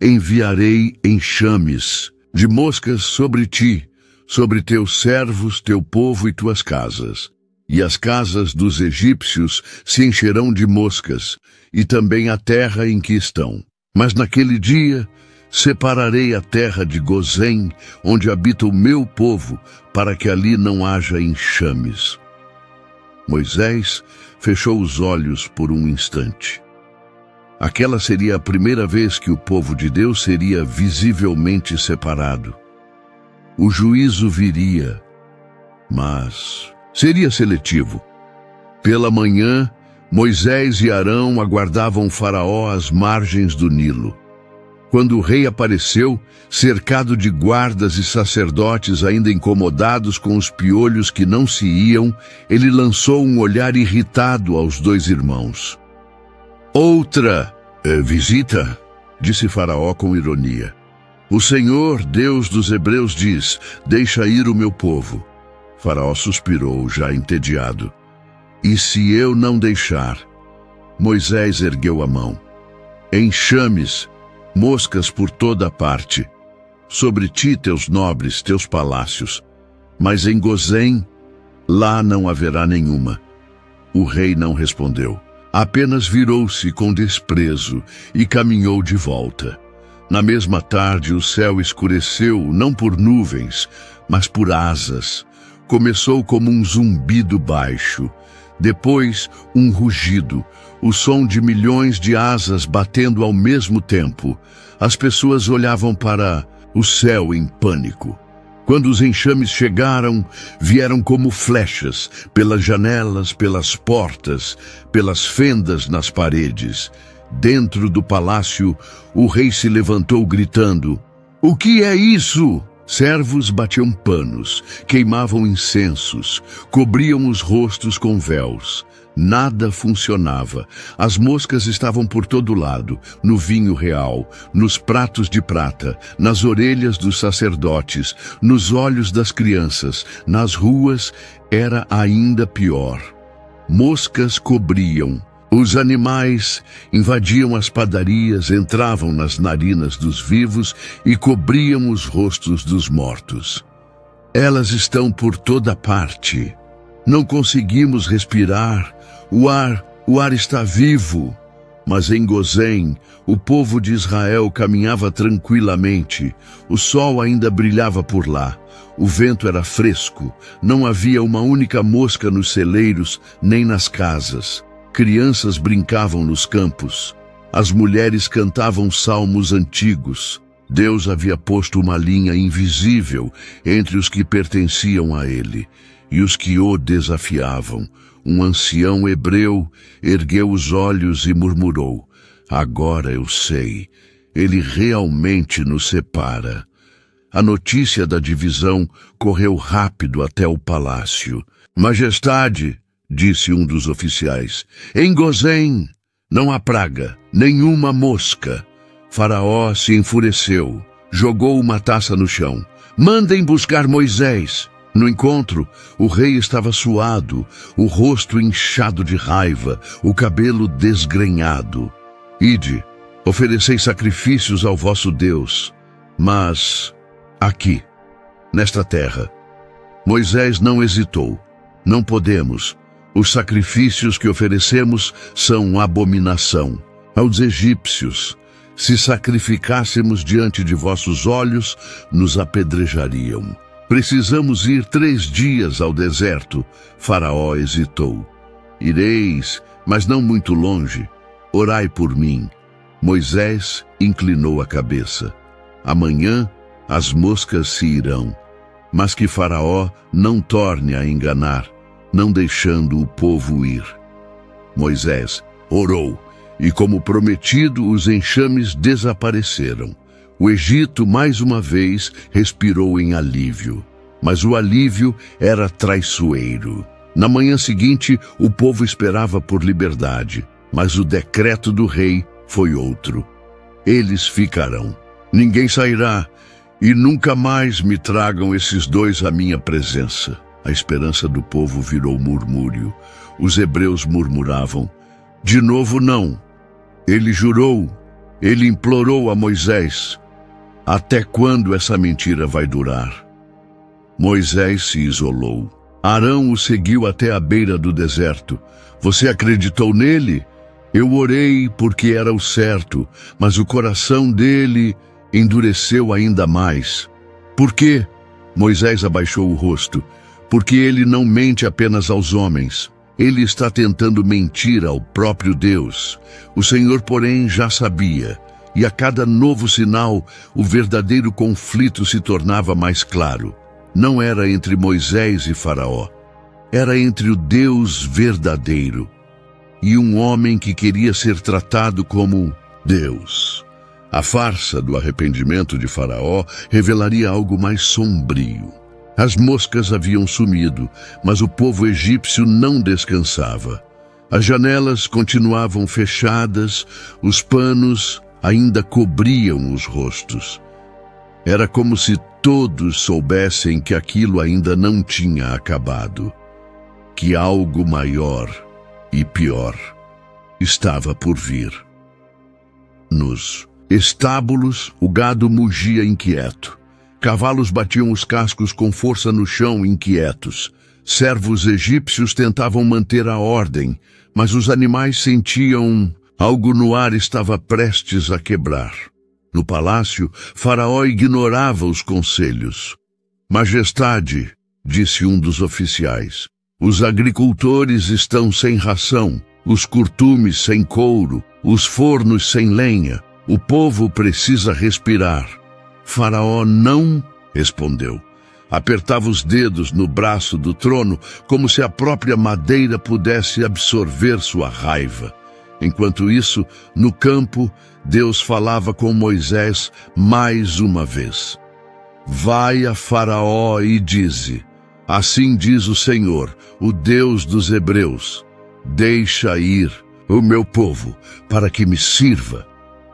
enviarei enxames de moscas sobre ti, sobre teus servos, teu povo e tuas casas. E as casas dos egípcios se encherão de moscas, e também a terra em que estão. Mas naquele dia separarei a terra de Gozém, onde habita o meu povo, para que ali não haja enxames. Moisés fechou os olhos por um instante. Aquela seria a primeira vez que o povo de Deus seria visivelmente separado. O juízo viria, mas seria seletivo. Pela manhã, Moisés e Arão aguardavam Faraó às margens do Nilo. Quando o rei apareceu, cercado de guardas e sacerdotes ainda incomodados com os piolhos que não se iam, ele lançou um olhar irritado aos dois irmãos. Outra visita, disse Faraó com ironia. O Senhor, Deus dos hebreus, diz: deixa ir o meu povo. Faraó suspirou, já entediado. E se eu não deixar? Moisés ergueu a mão. Enxames, moscas por toda parte. Sobre ti, teus nobres, teus palácios. Mas em Gozém, lá não haverá nenhuma. O rei não respondeu. Apenas virou-se com desprezo e caminhou de volta. Na mesma tarde, o céu escureceu, não por nuvens, mas por asas. Começou como um zumbido baixo. Depois, um rugido, o som de milhões de asas batendo ao mesmo tempo. As pessoas olhavam para o céu em pânico. Quando os enxames chegaram, vieram como flechas, pelas janelas, pelas portas, pelas fendas nas paredes. Dentro do palácio, o rei se levantou gritando: "O que é isso?" Servos batiam panos, queimavam incensos, cobriam os rostos com véus. Nada funcionava. As moscas estavam por todo lado, no vinho real, nos pratos de prata, nas orelhas dos sacerdotes, nos olhos das crianças. Nas ruas era ainda pior. Moscas cobriam. Os animais invadiam as padarias, entravam nas narinas dos vivos e cobriam os rostos dos mortos. Elas estão por toda parte. Não conseguimos respirar. O ar está vivo. Mas em Gozém, o povo de Israel caminhava tranquilamente. O sol ainda brilhava por lá. O vento era fresco. Não havia uma única mosca nos celeiros, nem nas casas. Crianças brincavam nos campos. As mulheres cantavam salmos antigos. Deus havia posto uma linha invisível entre os que pertenciam a ele e os que o desafiavam. Um ancião hebreu ergueu os olhos e murmurou: "Agora eu sei, ele realmente nos separa." A notícia da divisão correu rápido até o palácio. "Majestade", disse um dos oficiais, "em Gozém não há praga, nenhuma mosca." Faraó se enfureceu, jogou uma taça no chão. "Mandem buscar Moisés." No encontro, o rei estava suado, o rosto inchado de raiva, o cabelo desgrenhado. "Ide, oferecei sacrifícios ao vosso Deus, mas aqui, nesta terra." Moisés não hesitou. "Não podemos. Os sacrifícios que oferecemos são abominação aos egípcios. Se sacrificássemos diante de vossos olhos, nos apedrejariam. Precisamos ir 3 dias ao deserto. Faraó hesitou. Ireis, mas não muito longe. Orai por mim. Moisés inclinou a cabeça. Amanhã as moscas se irão, mas que Faraó não torne a enganar, não deixando o povo ir. Moisés orou, e como prometido, os enxames desapareceram. O Egito, mais uma vez, respirou em alívio. Mas o alívio era traiçoeiro. Na manhã seguinte, o povo esperava por liberdade, mas o decreto do rei foi outro. Eles ficarão. Ninguém sairá, e nunca mais me tragam esses 2 à minha presença. A esperança do povo virou murmúrio. Os hebreus murmuravam: de novo não. Ele jurou, ele implorou a Moisés: até quando essa mentira vai durar? Moisés se isolou. Arão o seguiu até a beira do deserto. Você acreditou nele? Eu orei porque era o certo, mas o coração dele endureceu ainda mais. Por quê? Moisés abaixou o rosto. Porque ele não mente apenas aos homens. Ele está tentando mentir ao próprio Deus. O Senhor, porém, já sabia. E a cada novo sinal, o verdadeiro conflito se tornava mais claro. Não era entre Moisés e Faraó. Era entre o Deus verdadeiro e um homem que queria ser tratado como Deus. A farsa do arrependimento de Faraó revelaria algo mais sombrio. As moscas haviam sumido, mas o povo egípcio não descansava. As janelas continuavam fechadas, os panos ainda cobriam os rostos. Era como se todos soubessem que aquilo ainda não tinha acabado, que algo maior e pior estava por vir. Nos estábulos, o gado mugia inquieto. Cavalos batiam os cascos com força no chão, inquietos. Servos egípcios tentavam manter a ordem, mas os animais sentiam algo no ar estava prestes a quebrar. No palácio, Faraó ignorava os conselhos. Majestade, disse um dos oficiais, os agricultores estão sem ração, os curtumes sem couro, os fornos sem lenha. O povo precisa respirar. Faraó não respondeu. Apertava os dedos no braço do trono como se a própria madeira pudesse absorver sua raiva. Enquanto isso, no campo, Deus falava com Moisés mais uma vez. Vai a Faraó e dize, assim diz o Senhor, o Deus dos hebreus, deixa ir o meu povo para que me sirva,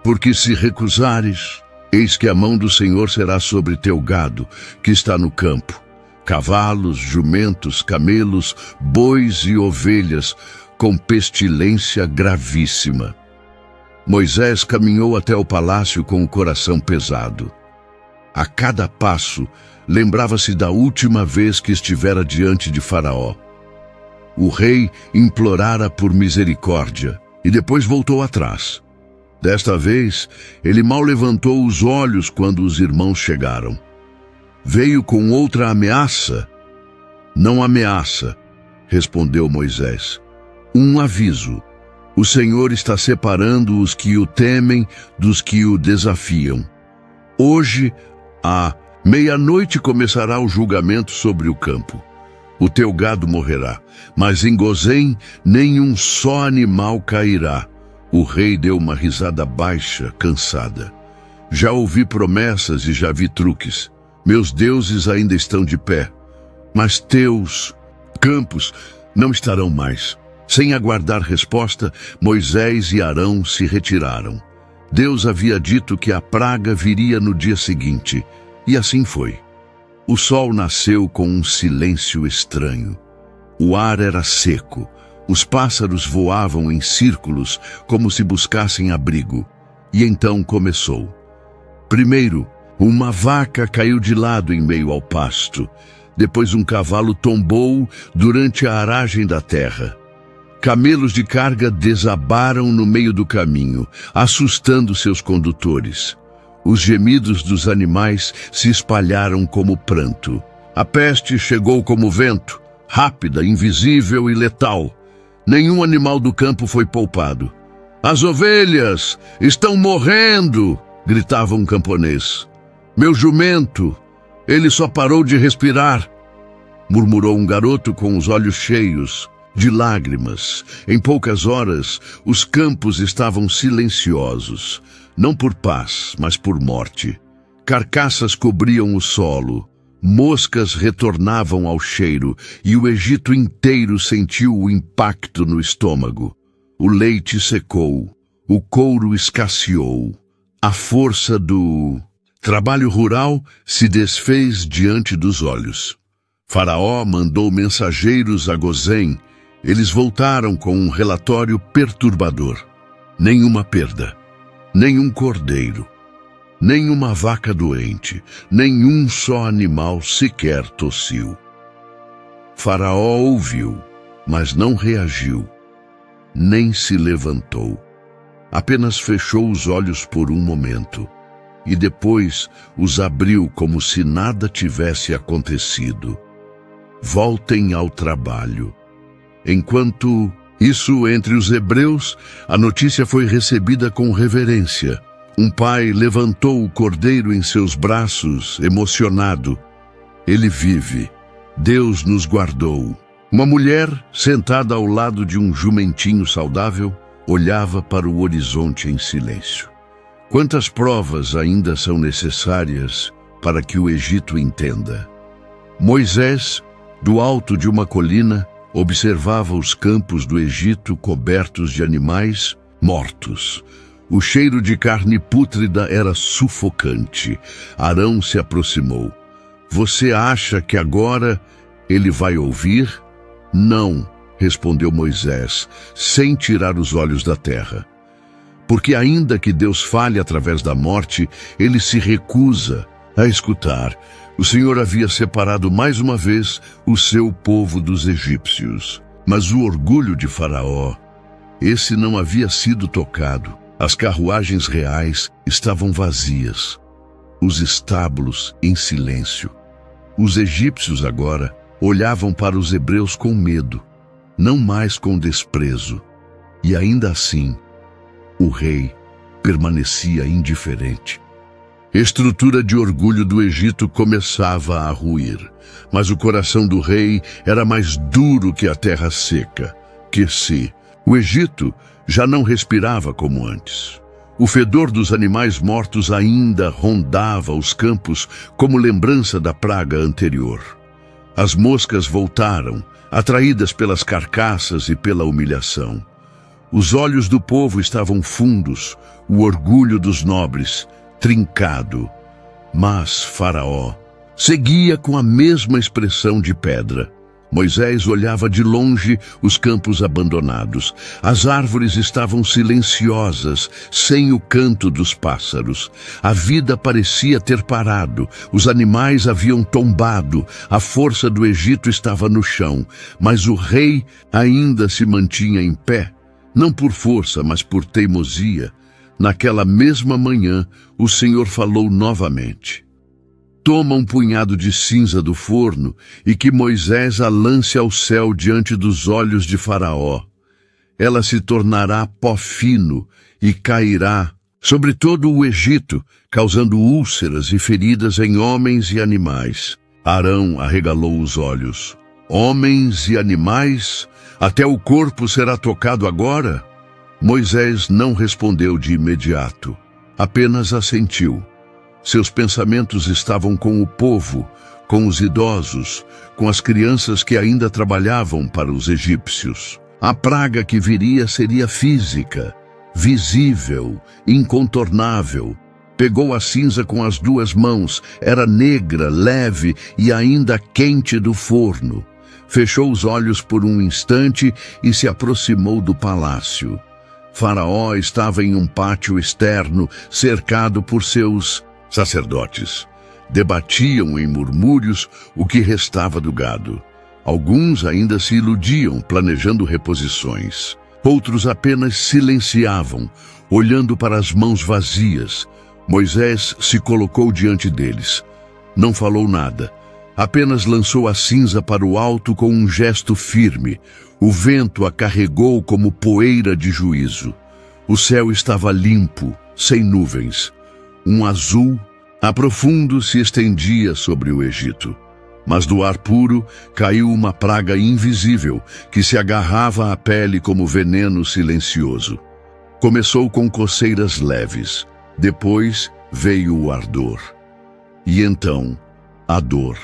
porque se recusares, eis que a mão do Senhor será sobre teu gado, que está no campo, cavalos, jumentos, camelos, bois e ovelhas, com pestilência gravíssima. Moisés caminhou até o palácio com o coração pesado. A cada passo, lembrava-se da última vez que estivera diante de Faraó. O rei implorara por misericórdia e depois voltou atrás. Desta vez, ele mal levantou os olhos quando os irmãos chegaram. Veio com outra ameaça? Não ameaça, respondeu Moisés. Um aviso. O Senhor está separando os que o temem dos que o desafiam. Hoje, à meia-noite, começará o julgamento sobre o campo. O teu gado morrerá, mas em Gozém nenhum só animal cairá. O rei deu uma risada baixa, cansada. Já ouvi promessas e já vi truques. Meus deuses ainda estão de pé, mas teus campos não estarão mais. Sem aguardar resposta, Moisés e Arão se retiraram. Deus havia dito que a praga viria no dia seguinte, e assim foi. O sol nasceu com um silêncio estranho. O ar era seco. Os pássaros voavam em círculos como se buscassem abrigo. E então começou. Primeiro, uma vaca caiu de lado em meio ao pasto. Depois um cavalo tombou durante a aragem da terra. Camelos de carga desabaram no meio do caminho, assustando seus condutores. Os gemidos dos animais se espalharam como pranto. A peste chegou como vento, rápida, invisível e letal. Nenhum animal do campo foi poupado. "As ovelhas estão morrendo!" gritava um camponês. "Meu jumento, ele só parou de respirar!" murmurou um garoto com os olhos cheios de lágrimas. Em poucas horas, os campos estavam silenciosos, não por paz, mas por morte. Carcaças cobriam o solo, moscas retornavam ao cheiro e o Egito inteiro sentiu o impacto no estômago. O leite secou, o couro escasseou. A força do trabalho rural se desfez diante dos olhos. Faraó mandou mensageiros a Gozém. Eles voltaram com um relatório perturbador. Nenhuma perda, nenhum cordeiro, nenhuma vaca doente, nenhum só animal sequer tossiu. Faraó ouviu, mas não reagiu, nem se levantou. Apenas fechou os olhos por um momento e depois os abriu como se nada tivesse acontecido. Voltem ao trabalho. Enquanto isso, entre os hebreus, a notícia foi recebida com reverência. Um pai levantou o cordeiro em seus braços, emocionado. Ele vive. Deus nos guardou. Uma mulher, sentada ao lado de um jumentinho saudável, olhava para o horizonte em silêncio. Quantas provas ainda são necessárias para que o Egito entenda? Moisés, do alto de uma colina, observava os campos do Egito cobertos de animais mortos. O cheiro de carne pútrida era sufocante. Arão se aproximou. "Você acha que agora ele vai ouvir?" "Não", respondeu Moisés, sem tirar os olhos da terra. Porque ainda que Deus fale através da morte, ele se recusa a escutar. O Senhor havia separado mais uma vez o seu povo dos egípcios. Mas o orgulho de Faraó, esse não havia sido tocado. As carruagens reais estavam vazias, os estábulos em silêncio. Os egípcios agora olhavam para os hebreus com medo, não mais com desprezo. E ainda assim, o rei permanecia indiferente. Estrutura de orgulho do Egito começava a ruir, mas o coração do rei era mais duro que a terra seca. O Egito já não respirava como antes. O fedor dos animais mortos ainda rondava os campos como lembrança da praga anterior. As moscas voltaram, atraídas pelas carcaças e pela humilhação. Os olhos do povo estavam fundos, o orgulho dos nobres trincado. Mas Faraó seguia com a mesma expressão de pedra. Moisés olhava de longe os campos abandonados. As árvores estavam silenciosas, sem o canto dos pássaros. A vida parecia ter parado. Os animais haviam tombado. A força do Egito estava no chão. Mas o rei ainda se mantinha em pé, não por força, mas por teimosia. Naquela mesma manhã, o Senhor falou novamente. "Toma um punhado de cinza do forno e que Moisés a lance ao céu diante dos olhos de Faraó. Ela se tornará pó fino e cairá sobre todo o Egito, causando úlceras e feridas em homens e animais." Arão arregalou os olhos. "Homens e animais? Até o corpo será tocado agora?" Moisés não respondeu de imediato, apenas assentiu. Seus pensamentos estavam com o povo, com os idosos, com as crianças que ainda trabalhavam para os egípcios. A praga que viria seria física, visível, incontornável. Pegou a cinza com as duas mãos, era negra, leve e ainda quente do forno. Fechou os olhos por um instante e se aproximou do palácio. Faraó estava em um pátio externo, cercado por seus sacerdotes. Debatiam em murmúrios o que restava do gado. Alguns ainda se iludiam, planejando reposições. Outros apenas silenciavam, olhando para as mãos vazias. Moisés se colocou diante deles. Não falou nada. Apenas lançou a cinza para o alto com um gesto firme. O vento a carregou como poeira de juízo. O céu estava limpo, sem nuvens. Um azul profundo se estendia sobre o Egito. Mas do ar puro caiu uma praga invisível que se agarrava à pele como veneno silencioso. Começou com coceiras leves. Depois veio o ardor. E então, a dor.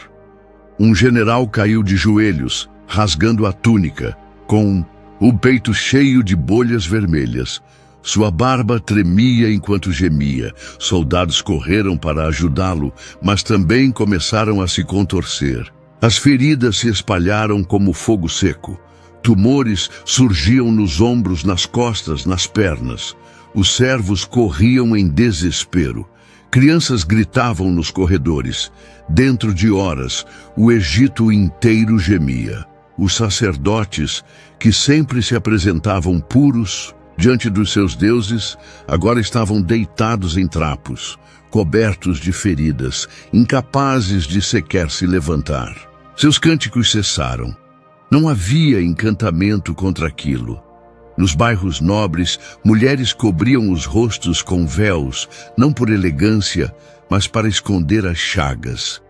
Um general caiu de joelhos, rasgando a túnica, com o peito cheio de bolhas vermelhas. Sua barba tremia enquanto gemia. Soldados correram para ajudá-lo, mas também começaram a se contorcer. As feridas se espalharam como fogo seco. Tumores surgiam nos ombros, nas costas, nas pernas. Os servos corriam em desespero. Crianças gritavam nos corredores. Dentro de horas, o Egito inteiro gemia. Os sacerdotes, que sempre se apresentavam puros diante dos seus deuses, agora estavam deitados em trapos, cobertos de feridas, incapazes de sequer se levantar. Seus cânticos cessaram. Não havia encantamento contra aquilo. Nos bairros nobres, mulheres cobriam os rostos com véus, não por elegância, mas para esconder as chagas.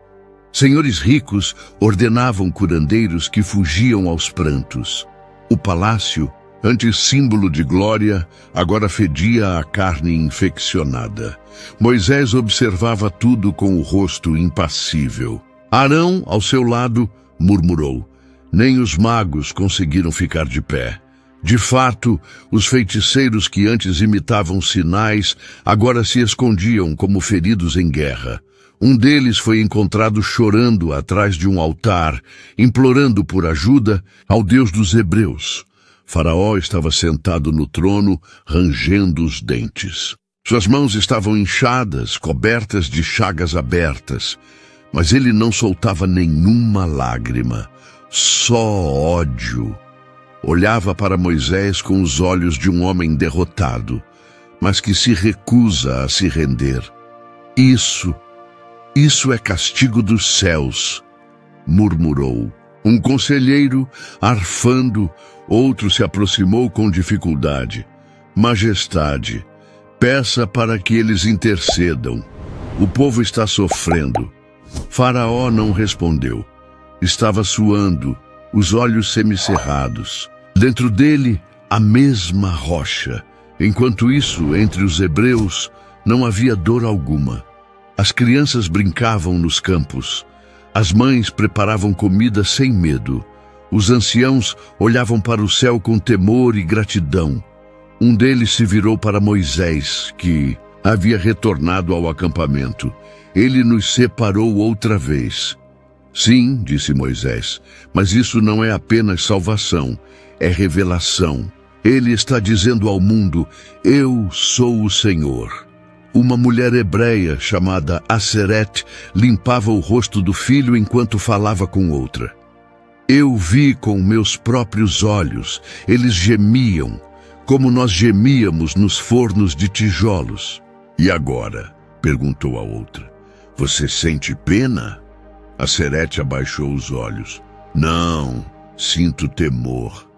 Senhores ricos ordenavam curandeiros que fugiam aos prantos. O palácio, antes símbolo de glória, agora fedia a carne infeccionada. Moisés observava tudo com o rosto impassível. Arão, ao seu lado, murmurou. Nem os magos conseguiram ficar de pé. De fato, os feiticeiros que antes imitavam sinais, agora se escondiam como feridos em guerra. Um deles foi encontrado chorando atrás de um altar, implorando por ajuda ao Deus dos hebreus. Faraó estava sentado no trono, rangendo os dentes. Suas mãos estavam inchadas, cobertas de chagas abertas, mas ele não soltava nenhuma lágrima, só ódio. Olhava para Moisés com os olhos de um homem derrotado, mas que se recusa a se render. Isso é castigo dos céus, murmurou. Um conselheiro, arfando, outro se aproximou com dificuldade. Majestade, peça para que eles intercedam. O povo está sofrendo. Faraó não respondeu. Estava suando, os olhos semicerrados. Dentro dele, a mesma rocha. Enquanto isso, entre os hebreus, não havia dor alguma. As crianças brincavam nos campos. As mães preparavam comida sem medo. Os anciãos olhavam para o céu com temor e gratidão. Um deles se virou para Moisés, que havia retornado ao acampamento. Ele nos separou outra vez. Sim, disse Moisés, mas isso não é apenas salvação, é revelação. Ele está dizendo ao mundo, eu sou o Senhor. Uma mulher hebreia chamada Asseret limpava o rosto do filho enquanto falava com outra. Eu vi com meus próprios olhos, eles gemiam, como nós gemíamos nos fornos de tijolos. E agora? Perguntou a outra. Você sente pena? Asseret abaixou os olhos. Não, sinto temor.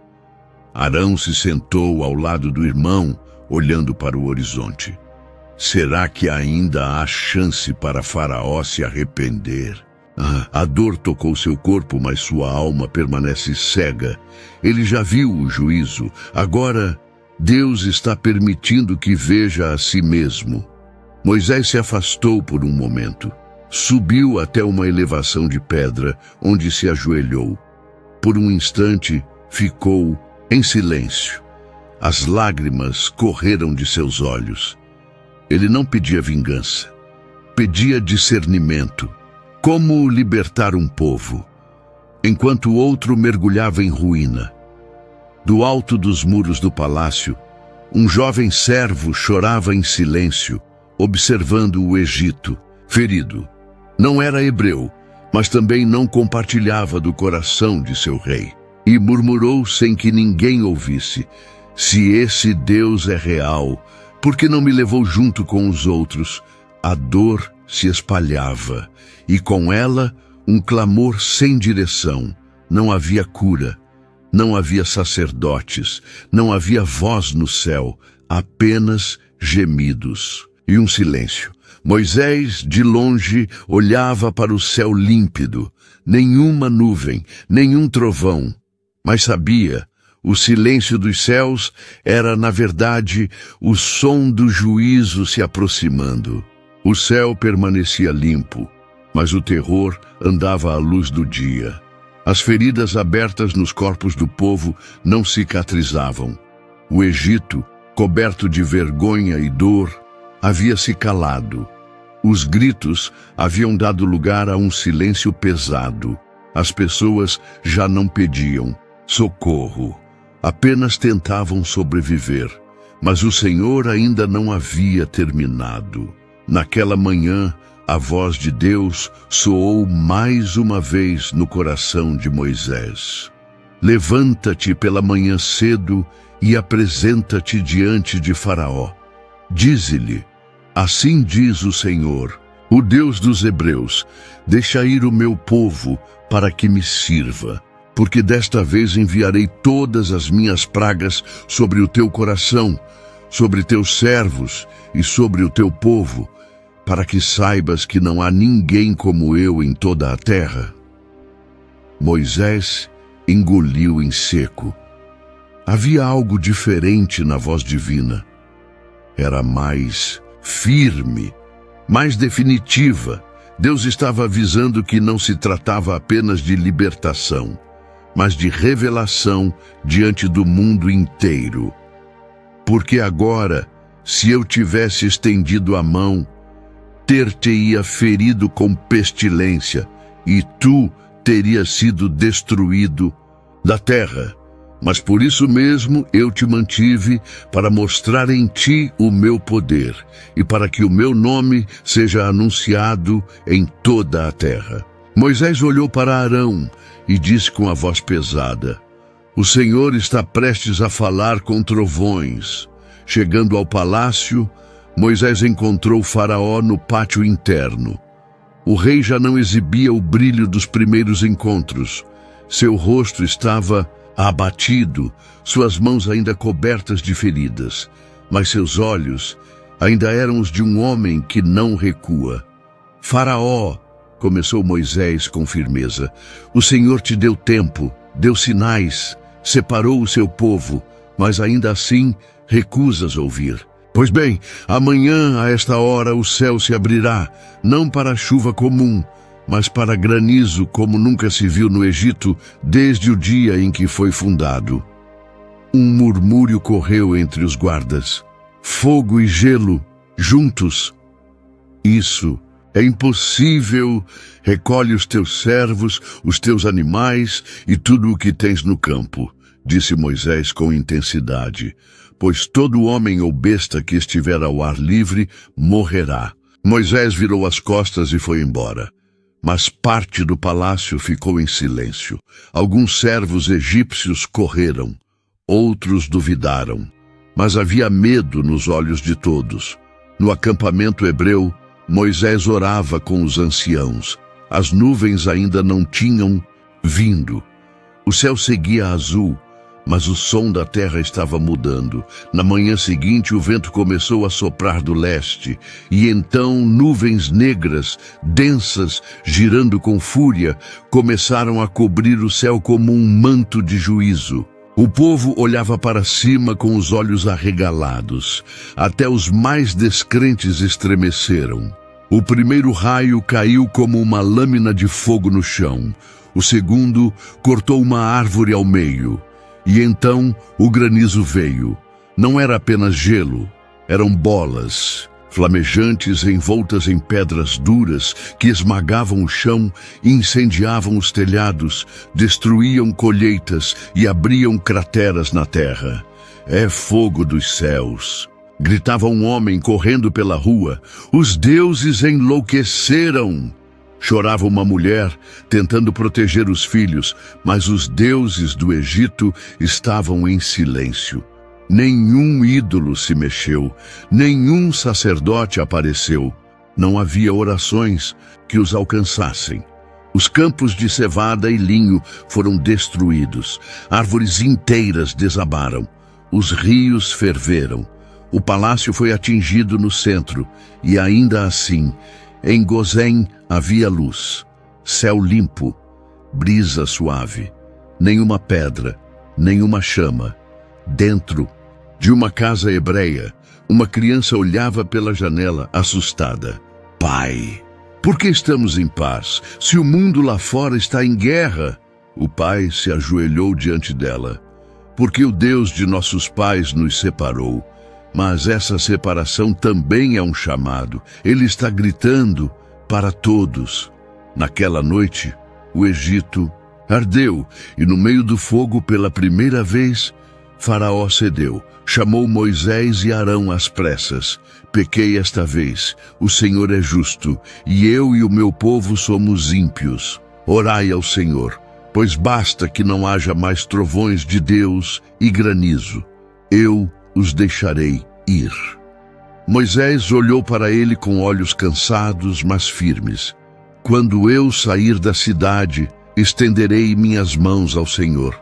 Arão se sentou ao lado do irmão, olhando para o horizonte. Será que ainda há chance para Faraó se arrepender? A dor tocou seu corpo, mas sua alma permanece cega. Ele já viu o juízo. Agora, Deus está permitindo que veja a si mesmo. Moisés se afastou por um momento. Subiu até uma elevação de pedra, onde se ajoelhou. Por um instante, ficou em silêncio. As lágrimas correram de seus olhos. Ele não pedia vingança. Pedia discernimento. Como libertar um povo, enquanto o outro mergulhava em ruína. Do alto dos muros do palácio, um jovem servo chorava em silêncio, observando o Egito, ferido. Não era hebreu, mas também não compartilhava do coração de seu rei. E murmurou sem que ninguém ouvisse: se esse Deus é real, por que não me levou junto com os outros? A dor se espalhava, e com ela um clamor sem direção. Não havia cura, não havia sacerdotes, não havia voz no céu, apenas gemidos e um silêncio. Moisés, de longe, olhava para o céu límpido, nenhuma nuvem, nenhum trovão, mas sabia, o silêncio dos céus era, na verdade, o som do juízo se aproximando. O céu permanecia limpo, mas o terror andava à luz do dia. As feridas abertas nos corpos do povo não cicatrizavam. O Egito, coberto de vergonha e dor, havia se calado. Os gritos haviam dado lugar a um silêncio pesado. As pessoas já não pediam socorro, apenas tentavam sobreviver. Mas o Senhor ainda não havia terminado. Naquela manhã, a voz de Deus soou mais uma vez no coração de Moisés. Levanta-te pela manhã cedo e apresenta-te diante de Faraó. Dize-lhe: assim diz o Senhor, o Deus dos Hebreus, deixa ir o meu povo para que me sirva, porque desta vez enviarei todas as minhas pragas sobre o teu coração, sobre teus servos e sobre o teu povo, para que saibas que não há ninguém como eu em toda a terra. Moisés engoliu em seco. Havia algo diferente na voz divina. Era mais firme, mais definitiva. Deus estava avisando que não se tratava apenas de libertação, mas de revelação diante do mundo inteiro. Porque agora, se eu tivesse estendido a mão, ter-te-ia ferido com pestilência, e tu terias sido destruído da terra. Mas por isso mesmo eu te mantive, para mostrar em ti o meu poder, e para que o meu nome seja anunciado em toda a terra. Moisés olhou para Arão e disse com a voz pesada: o Senhor está prestes a falar com trovões. Chegando ao palácio, Moisés encontrou Faraó no pátio interno. O rei já não exibia o brilho dos primeiros encontros. Seu rosto estava abatido, suas mãos ainda cobertas de feridas, mas seus olhos ainda eram os de um homem que não recua. Faraó, começou Moisés com firmeza, o Senhor te deu tempo, deu sinais, separou o seu povo, mas ainda assim recusas ouvir. Pois bem, amanhã a esta hora o céu se abrirá, não para chuva comum, mas para granizo como nunca se viu no Egito desde o dia em que foi fundado. Um murmúrio correu entre os guardas. Fogo e gelo, juntos. Isso é impossível. Recolhe os teus servos, os teus animais e tudo o que tens no campo, disse Moisés com intensidade, pois todo homem ou besta que estiver ao ar livre morrerá. Moisés virou as costas e foi embora. Mas parte do palácio ficou em silêncio. Alguns servos egípcios correram, outros duvidaram, mas havia medo nos olhos de todos. No acampamento hebreu, Moisés orava com os anciãos. As nuvens ainda não tinham vindo. O céu seguia azul, mas o som da terra estava mudando. Na manhã seguinte, o vento começou a soprar do leste, e então nuvens negras, densas, girando com fúria, começaram a cobrir o céu como um manto de juízo. O povo olhava para cima com os olhos arregalados. Até os mais descrentes estremeceram. O primeiro raio caiu como uma lâmina de fogo no chão. O segundo cortou uma árvore ao meio. E então o granizo veio. Não era apenas gelo, eram bolas, flamejantes envoltas em pedras duras que esmagavam o chão, incendiavam os telhados, destruíam colheitas e abriam crateras na terra. É fogo dos céus. Gritava um homem correndo pela rua. Os deuses enlouqueceram. Chorava uma mulher, tentando proteger os filhos, mas os deuses do Egito estavam em silêncio. Nenhum ídolo se mexeu, nenhum sacerdote apareceu. Não havia orações que os alcançassem. Os campos de cevada e linho foram destruídos, árvores inteiras desabaram, os rios ferveram. O palácio foi atingido no centro, e ainda assim, em Gozém havia luz, céu limpo, brisa suave, nenhuma pedra, nenhuma chama. Dentro de uma casa hebreia, uma criança olhava pela janela assustada. Pai, por que estamos em paz, se o mundo lá fora está em guerra? O pai se ajoelhou diante dela. Porque o Deus de nossos pais nos separou. Mas essa separação também é um chamado. Ele está gritando para todos. Naquela noite, o Egito ardeu, e no meio do fogo, pela primeira vez, Faraó cedeu. Chamou Moisés e Arão às pressas. Pequei esta vez, o Senhor é justo, e eu e o meu povo somos ímpios. Orai ao Senhor, pois basta que não haja mais trovões de Deus e granizo. Eu os deixarei ir. Moisés olhou para ele com olhos cansados, mas firmes. Quando eu sair da cidade, estenderei minhas mãos ao Senhor,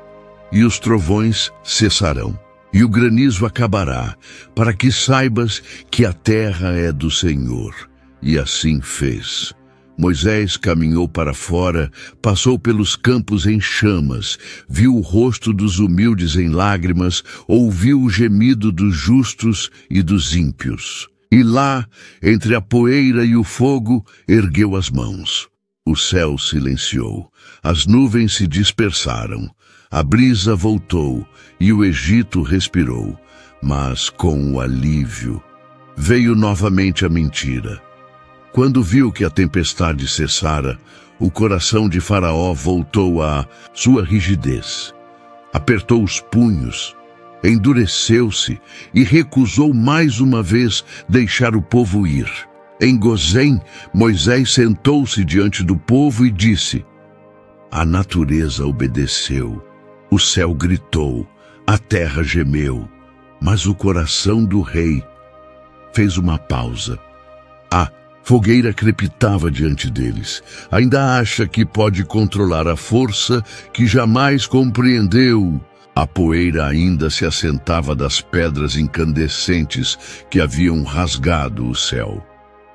e os trovões cessarão, e o granizo acabará, para que saibas que a terra é do Senhor. E assim fez. Moisés caminhou para fora, passou pelos campos em chamas, viu o rosto dos humildes em lágrimas, ouviu o gemido dos justos e dos ímpios. E lá, entre a poeira e o fogo, ergueu as mãos. O céu silenciou, as nuvens se dispersaram, a brisa voltou e o Egito respirou. Mas com o alívio veio novamente a mentira. Quando viu que a tempestade cessara, o coração de Faraó voltou à sua rigidez. Apertou os punhos, endureceu-se e recusou mais uma vez deixar o povo ir. Em Gozém, Moisés sentou-se diante do povo e disse: a natureza obedeceu, o céu gritou, a terra gemeu, mas o coração do rei fez uma pausa. A fogueira crepitava diante deles. Ainda acha que pode controlar a força que jamais compreendeu. A poeira ainda se assentava das pedras incandescentes que haviam rasgado o céu.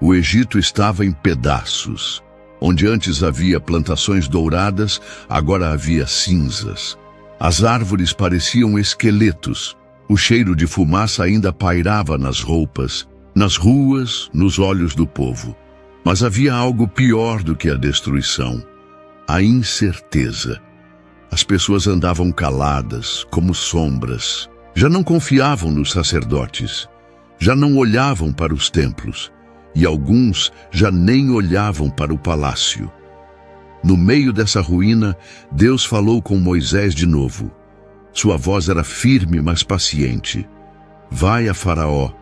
O Egito estava em pedaços. Onde antes havia plantações douradas, agora havia cinzas. As árvores pareciam esqueletos. O cheiro de fumaça ainda pairava nas roupas, nas ruas, nos olhos do povo. Mas havia algo pior do que a destruição: a incerteza. As pessoas andavam caladas, como sombras. Já não confiavam nos sacerdotes. Já não olhavam para os templos. E alguns já nem olhavam para o palácio. No meio dessa ruína, Deus falou com Moisés de novo. Sua voz era firme, mas paciente. Vai a Faraó,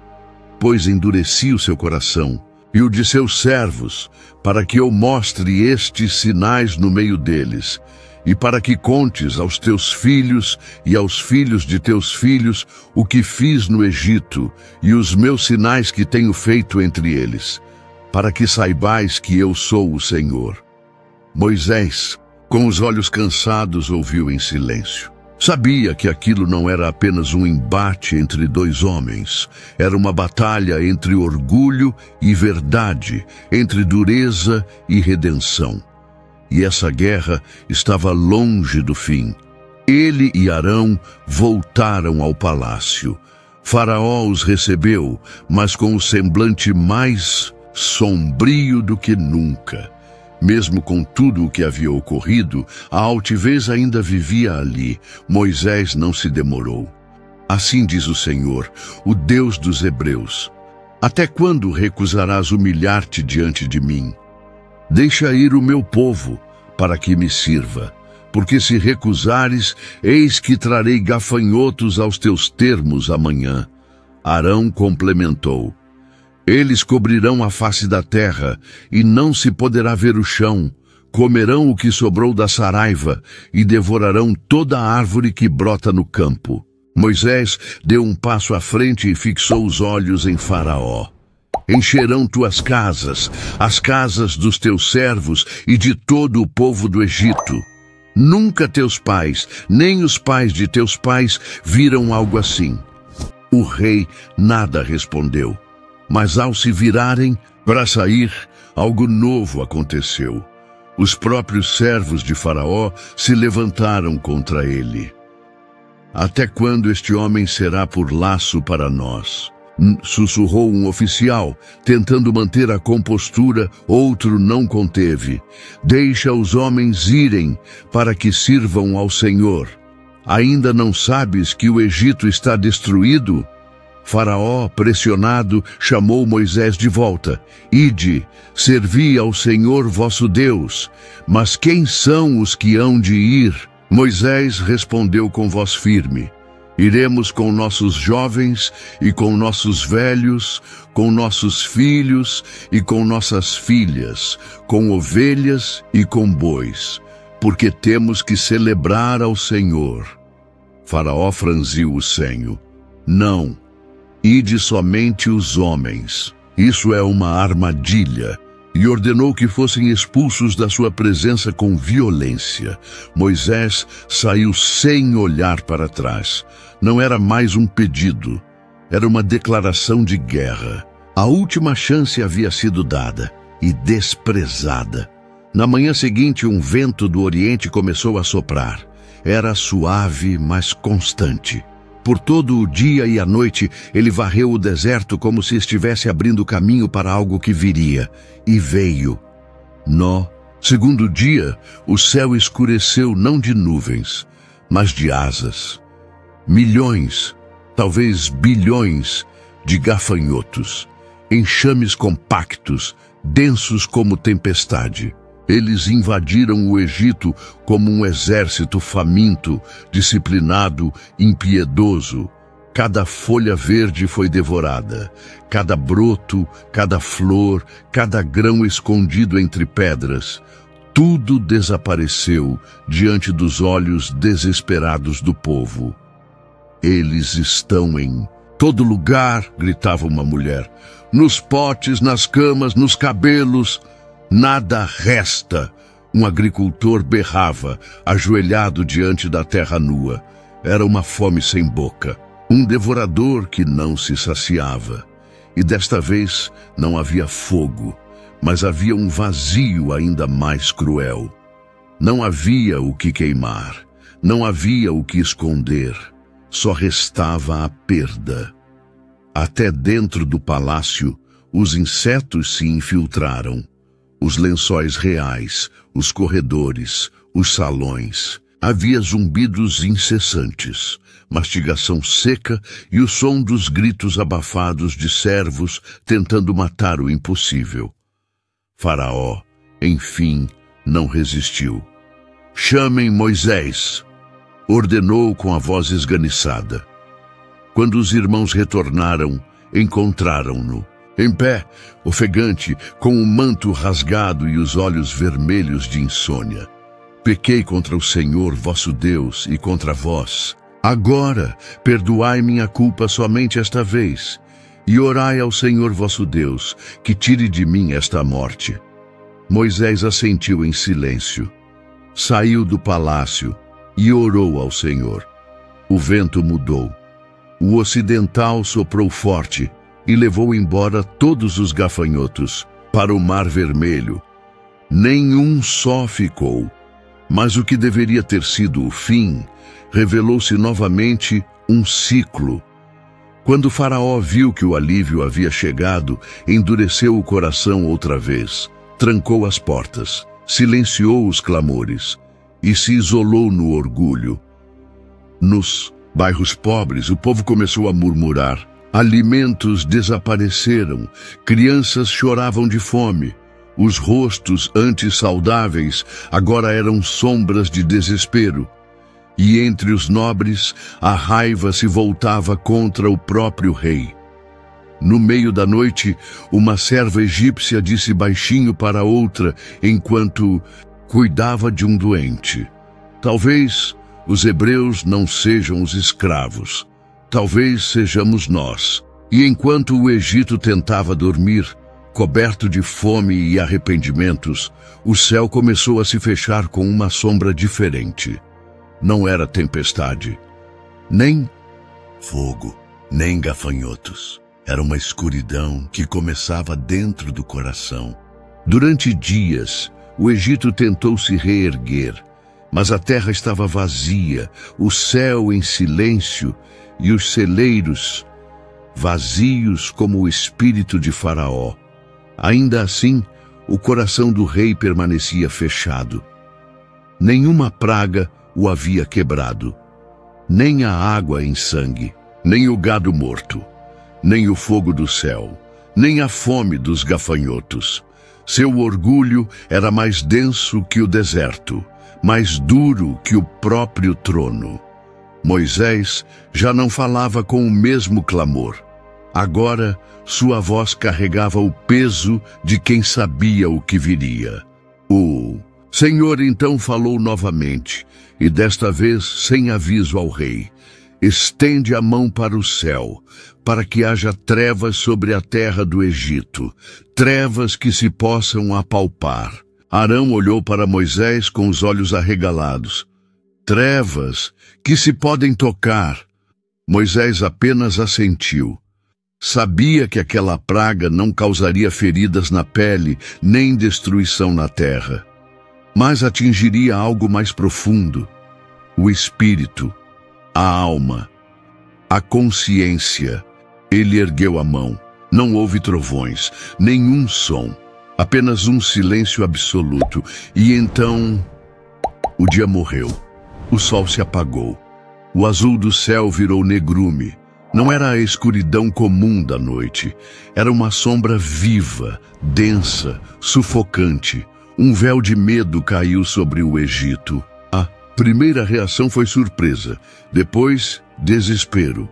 pois endureci o seu coração, e o de seus servos, para que eu mostre estes sinais no meio deles, e para que contes aos teus filhos e aos filhos de teus filhos o que fiz no Egito e os meus sinais que tenho feito entre eles, para que saibais que eu sou o Senhor. Moisés, com os olhos cansados, ouviu em silêncio. Sabia que aquilo não era apenas um embate entre dois homens. Era uma batalha entre orgulho e verdade, entre dureza e redenção. E essa guerra estava longe do fim. Ele e Arão voltaram ao palácio. Faraó os recebeu, mas com o semblante mais sombrio do que nunca. Mesmo com tudo o que havia ocorrido, a altivez ainda vivia ali. Moisés não se demorou. Assim diz o Senhor, o Deus dos Hebreus: até quando recusarás humilhar-te diante de mim? Deixa ir o meu povo, para que me sirva. Porque se recusares, eis que trarei gafanhotos aos teus termos amanhã. Arão complementou: Eles cobrirão a face da terra, e não se poderá ver o chão. Comerão o que sobrou da saraiva, e devorarão toda a árvore que brota no campo. Moisés deu um passo à frente e fixou os olhos em Faraó. Encherão tuas casas, as casas dos teus servos e de todo o povo do Egito. Nunca teus pais, nem os pais de teus pais, viram algo assim. O rei nada respondeu, mas ao se virarem para sair, algo novo aconteceu. Os próprios servos de Faraó se levantaram contra ele. Até quando este homem será por laço para nós? Sussurrou um oficial, tentando manter a compostura, outro não conteve. Deixa os homens irem, para que sirvam ao Senhor. Ainda não sabes que o Egito está destruído? Faraó, pressionado, chamou Moisés de volta. Ide, servi ao Senhor vosso Deus. Mas quem são os que hão de ir? Moisés respondeu com voz firme. Iremos com nossos jovens e com nossos velhos, com nossos filhos e com nossas filhas, com ovelhas e com bois, porque temos que celebrar ao Senhor. Faraó franziu o senho. Não, ide somente os homens. Isso é uma armadilha. E ordenou que fossem expulsos da sua presença com violência. Moisés saiu sem olhar para trás. Não era mais um pedido, era uma declaração de guerra. A última chance havia sido dada e desprezada. Na manhã seguinte, um vento do Oriente começou a soprar. Era suave, mas constante. Por todo o dia e a noite, ele varreu o deserto como se estivesse abrindo caminho para algo que viria. E veio. No segundo dia, o céu escureceu não de nuvens, mas de asas. Milhões, talvez bilhões, de gafanhotos, enxames compactos, densos como tempestade. Eles invadiram o Egito como um exército faminto, disciplinado, impiedoso. Cada folha verde foi devorada, cada broto, cada flor, cada grão escondido entre pedras. Tudo desapareceu diante dos olhos desesperados do povo. Eles estão em todo lugar, gritava uma mulher. Nos potes, nas camas, nos cabelos. Nada resta. Um agricultor berrava, ajoelhado diante da terra nua. Era uma fome sem boca. Um devorador que não se saciava. E desta vez não havia fogo, mas havia um vazio ainda mais cruel. Não havia o que queimar, não havia o que esconder. Só restava a perda. Até dentro do palácio, os insetos se infiltraram. Os lençóis reais, os corredores, os salões. Havia zumbidos incessantes, mastigação seca e o som dos gritos abafados de servos tentando matar o impossível. Faraó, enfim, não resistiu. Chamem Moisés, ordenou com a voz esganiçada. Quando os irmãos retornaram, encontraram-no. Em pé, ofegante, com o manto rasgado e os olhos vermelhos de insônia. Pequei contra o Senhor vosso Deus e contra vós. Agora, perdoai minha culpa somente esta vez, e orai ao Senhor vosso Deus, que tire de mim esta morte. Moisés assentiu em silêncio. Saiu do palácio e orou ao Senhor. O vento mudou. O ocidental soprou forte e levou embora todos os gafanhotos para o Mar Vermelho. Nenhum só ficou, mas o que deveria ter sido o fim, revelou-se novamente um ciclo. Quando Faraó viu que o alívio havia chegado, endureceu o coração outra vez, trancou as portas, silenciou os clamores e se isolou no orgulho. Nos bairros pobres, o povo começou a murmurar. Alimentos desapareceram, crianças choravam de fome. Os rostos antes saudáveis agora eram sombras de desespero. E entre os nobres, a raiva se voltava contra o próprio rei. No meio da noite, uma serva egípcia disse baixinho para outra enquanto cuidava de um doente: talvez os hebreus não sejam os escravos, talvez sejamos nós. E enquanto o Egito tentava dormir, coberto de fome e arrependimentos, o céu começou a se fechar com uma sombra diferente. Não era tempestade, nem fogo, nem gafanhotos. Era uma escuridão que começava dentro do coração. Durante dias, o Egito tentou se reerguer, mas a terra estava vazia, o céu em silêncio e os celeiros vazios como o espírito de Faraó. Ainda assim, o coração do rei permanecia fechado. Nenhuma praga o havia quebrado, nem a água em sangue, nem o gado morto, nem o fogo do céu, nem a fome dos gafanhotos. Seu orgulho era mais denso que o deserto, mais duro que o próprio trono. Moisés já não falava com o mesmo clamor. Agora, sua voz carregava o peso de quem sabia o que viria. O Senhor então falou novamente, e desta vez sem aviso ao rei: estende a mão para o céu, para que haja trevas sobre a terra do Egito, trevas que se possam apalpar. Arão olhou para Moisés com os olhos arregalados. Trevas que se podem tocar. Moisés apenas assentiu. Sabia que aquela praga não causaria feridas na pele, nem destruição na terra, mas atingiria algo mais profundo: o espírito, a alma, a consciência. Ele ergueu a mão. Não houve trovões, nenhum som, apenas um silêncio absoluto. E então, o dia morreu. O sol se apagou. O azul do céu virou negrume. Não era a escuridão comum da noite. Era uma sombra viva, densa, sufocante. Um véu de medo caiu sobre o Egito. A primeira reação foi surpresa. Depois, desespero.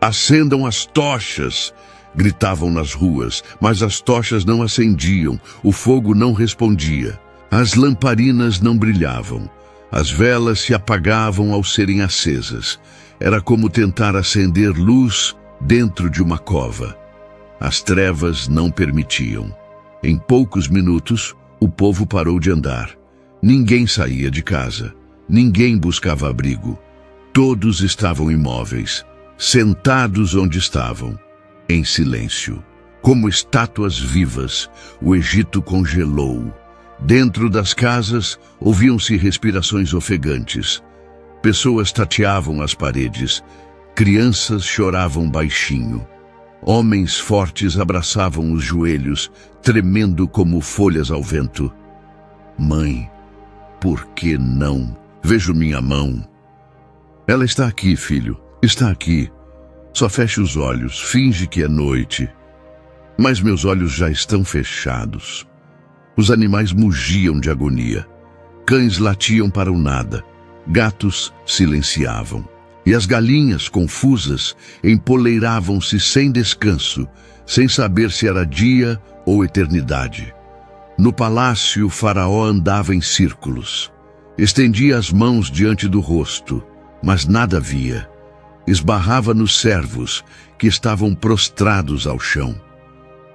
Acendam as tochas! Gritavam nas ruas, mas as tochas não acendiam, o fogo não respondia. As lamparinas não brilhavam. As velas se apagavam ao serem acesas. Era como tentar acender luz dentro de uma cova. As trevas não permitiam. Em poucos minutos, o povo parou de andar. Ninguém saía de casa. Ninguém buscava abrigo. Todos estavam imóveis, sentados onde estavam, em silêncio. Como estátuas vivas, o Egito congelou. Dentro das casas, ouviam-se respirações ofegantes. Pessoas tateavam as paredes. Crianças choravam baixinho. Homens fortes abraçavam os joelhos, tremendo como folhas ao vento. Mãe, por que não? Vejo minha mão. Ela está aqui, filho. Está aqui. Só feche os olhos, finge que é noite. Mas meus olhos já estão fechados. Os animais mugiam de agonia. Cães latiam para o nada. Gatos silenciavam. E as galinhas, confusas, empoleiravam-se sem descanso, sem saber se era dia ou eternidade. No palácio, Faraó andava em círculos. Estendia as mãos diante do rosto, mas nada via. Esbarrava nos servos, que estavam prostrados ao chão.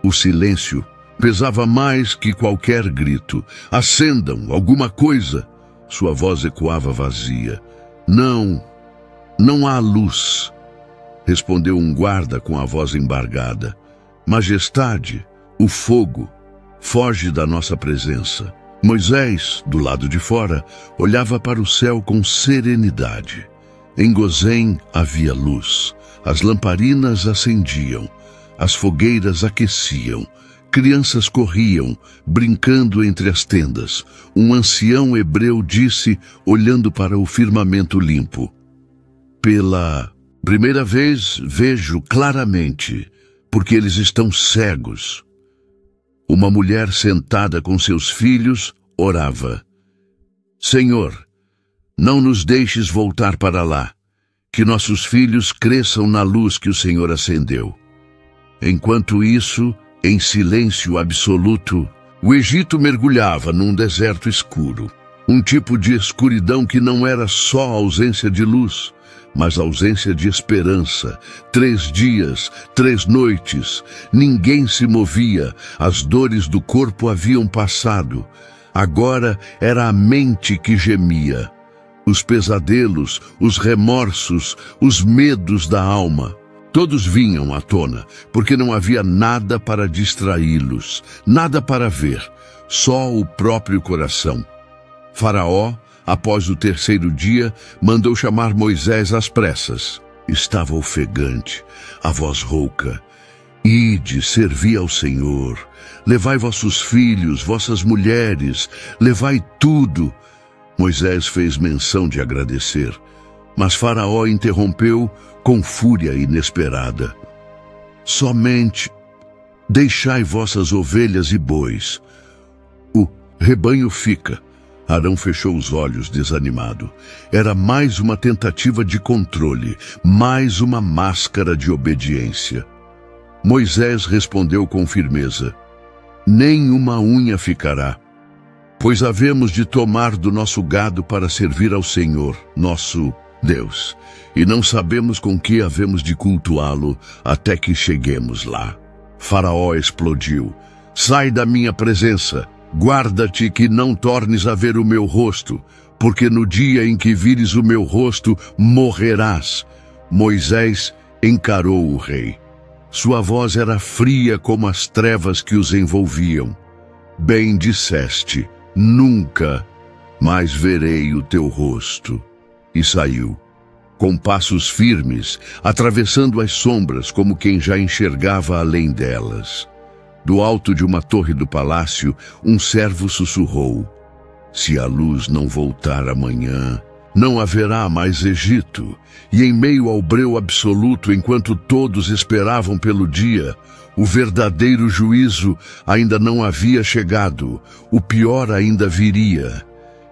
O silêncio pesava mais que qualquer grito. Acendam alguma coisa! Sua voz ecoava vazia. Não, não há luz, respondeu um guarda com a voz embargada. Majestade, o fogo foge da nossa presença. Moisés, do lado de fora, olhava para o céu com serenidade. Em Gozém havia luz. As lamparinas acendiam. As fogueiras aqueciam. Crianças corriam, brincando entre as tendas. Um ancião hebreu disse, olhando para o firmamento limpo: pela primeira vez vejo claramente, porque eles estão cegos. Uma mulher sentada com seus filhos orava: Senhor, não nos deixes voltar para lá, que nossos filhos cresçam na luz que o Senhor acendeu. Enquanto isso, em silêncio absoluto, o Egito mergulhava num deserto escuro. Um tipo de escuridão que não era só ausência de luz, mas ausência de esperança. 3 dias, 3 noites, ninguém se movia, as dores do corpo haviam passado. Agora era a mente que gemia. Os pesadelos, os remorsos, os medos da alma. Todos vinham à tona, porque não havia nada para distraí-los, nada para ver, só o próprio coração. Faraó, após o 3º dia, mandou chamar Moisés às pressas. Estava ofegante, a voz rouca. Ide, servi ao Senhor, levai vossos filhos, vossas mulheres, levai tudo. Moisés fez menção de agradecer, mas Faraó interrompeu com fúria inesperada. Somente deixai vossas ovelhas e bois. O rebanho fica. Arão fechou os olhos, desanimado. Era mais uma tentativa de controle, mais uma máscara de obediência. Moisés respondeu com firmeza: nem uma unha ficará, pois havemos de tomar do nosso gado para servir ao Senhor, nosso Deus, e não sabemos com que havemos de cultuá-lo até que cheguemos lá. Faraó explodiu: sai da minha presença! Guarda-te que não tornes a ver o meu rosto, porque no dia em que vires o meu rosto, morrerás. Moisés encarou o rei. Sua voz era fria como as trevas que os envolviam. Bem disseste, nunca mais verei o teu rosto. E saiu, com passos firmes, atravessando as sombras como quem já enxergava além delas. Do alto de uma torre do palácio, um servo sussurrou: se a luz não voltar amanhã, não haverá mais Egito. E em meio ao breu absoluto, enquanto todos esperavam pelo dia, o verdadeiro juízo ainda não havia chegado, o pior ainda viria.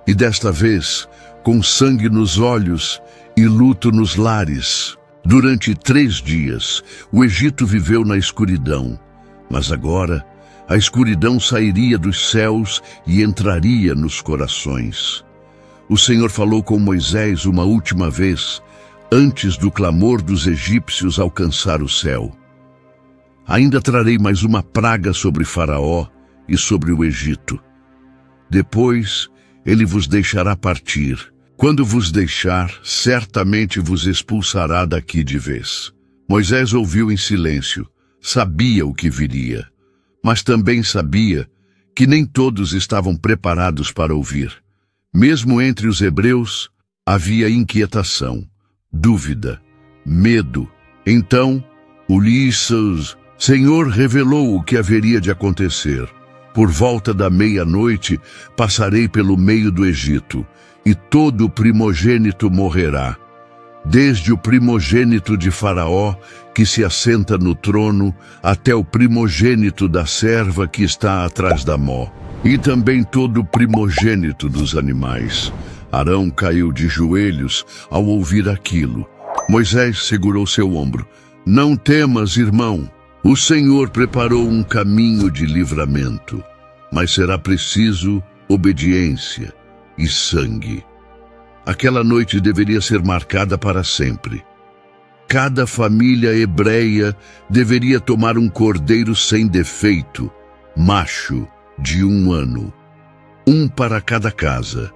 E desta vez, com sangue nos olhos e luto nos lares. Durante 3 dias, o Egito viveu na escuridão. Mas agora, a escuridão sairia dos céus e entraria nos corações. O Senhor falou com Moisés uma última vez, antes do clamor dos egípcios alcançar o céu. Ainda trarei mais uma praga sobre Faraó e sobre o Egito. Depois, ele vos deixará partir. Quando vos deixar, certamente vos expulsará daqui de vez. Moisés ouviu em silêncio. Sabia o que viria, mas também sabia que nem todos estavam preparados para ouvir. Mesmo entre os hebreus, havia inquietação, dúvida, medo. Então, Ulisses, Senhor revelou o que haveria de acontecer. Por volta da meia-noite, passarei pelo meio do Egito, e todo primogênito morrerá. Desde o primogênito de Faraó, que se assenta no trono, até o primogênito da serva que está atrás da mó, e também todo o primogênito dos animais. Arão caiu de joelhos ao ouvir aquilo. Moisés segurou seu ombro. Não temas, irmão. O Senhor preparou um caminho de livramento, mas será preciso obediência e sangue. Aquela noite deveria ser marcada para sempre. Cada família hebreia deveria tomar um cordeiro sem defeito, macho, de 1 ano, um para cada casa,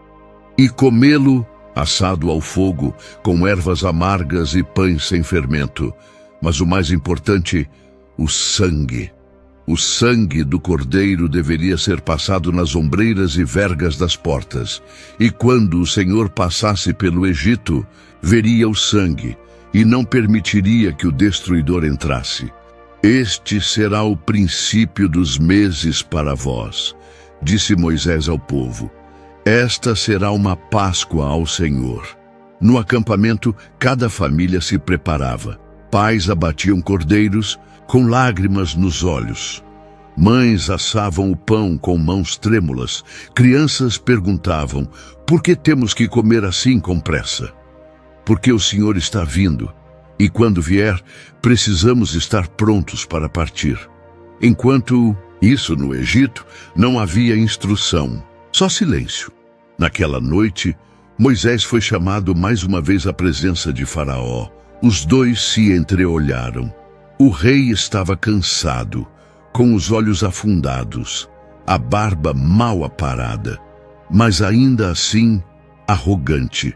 e comê-lo assado ao fogo, com ervas amargas e pães sem fermento. Mas o mais importante, o sangue. O sangue do cordeiro deveria ser passado nas ombreiras e vergas das portas. E quando o Senhor passasse pelo Egito, veria o sangue e não permitiria que o destruidor entrasse. Este será o princípio dos meses para vós, disse Moisés ao povo. Esta será uma Páscoa ao Senhor. No acampamento, cada família se preparava. Pais abatiam cordeiros com lágrimas nos olhos. Mães assavam o pão com mãos trêmulas. Crianças perguntavam: por que temos que comer assim com pressa? Porque o Senhor está vindo. E quando vier, precisamos estar prontos para partir. Enquanto isso no Egito, não havia instrução, só silêncio. Naquela noite, Moisés foi chamado mais uma vez à presença de Faraó. Os dois se entreolharam. O rei estava cansado, com os olhos afundados, a barba mal aparada, mas ainda assim arrogante.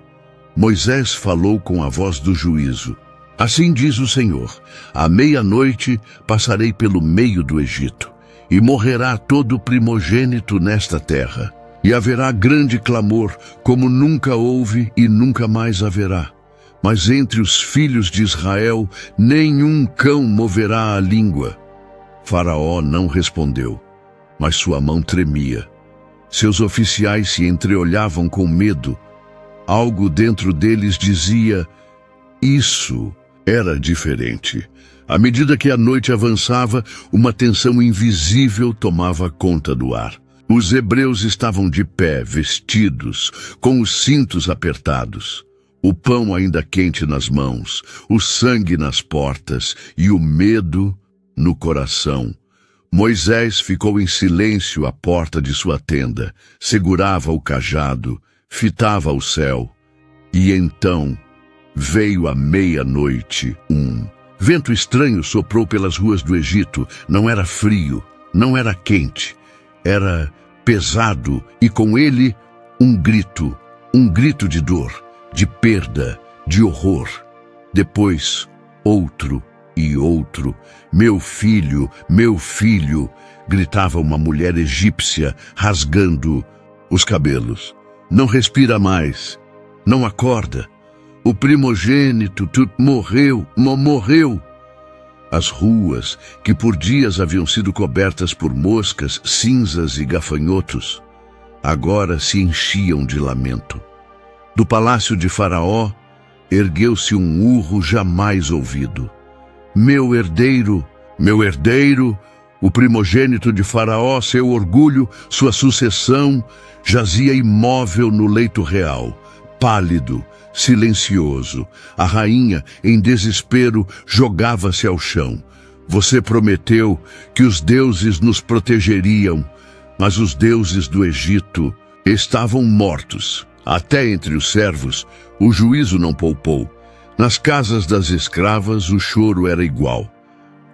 Moisés falou com a voz do juízo. Assim diz o Senhor, à meia-noite passarei pelo meio do Egito, e morrerá todo primogênito nesta terra. E haverá grande clamor, como nunca houve e nunca mais haverá. Mas entre os filhos de Israel, nenhum cão moverá a língua. Faraó não respondeu, mas sua mão tremia. Seus oficiais se entreolhavam com medo. Algo dentro deles dizia, isso era diferente. À medida que a noite avançava, uma tensão invisível tomava conta do ar. Os hebreus estavam de pé, vestidos, com os cintos apertados. O pão ainda quente nas mãos, o sangue nas portas e o medo no coração. Moisés ficou em silêncio à porta de sua tenda, segurava o cajado, fitava o céu. E então veio a meia-noite. Vento estranho soprou pelas ruas do Egito. Não era frio, não era quente. Era pesado e com ele um grito de dor, de perda, de horror. Depois, outro e outro. Meu filho, gritava uma mulher egípcia, rasgando os cabelos. Não respira mais, não acorda. O primogênito morreu. As ruas, que por dias haviam sido cobertas por moscas, cinzas e gafanhotos, agora se enchiam de lamento. Do palácio de Faraó, ergueu-se um urro jamais ouvido. Meu herdeiro, o primogênito de Faraó, seu orgulho, sua sucessão, jazia imóvel no leito real, pálido, silencioso. A rainha, em desespero, jogava-se ao chão. Você prometeu que os deuses nos protegeriam, mas os deuses do Egito estavam mortos. Até entre os servos, o juízo não poupou. Nas casas das escravas, o choro era igual.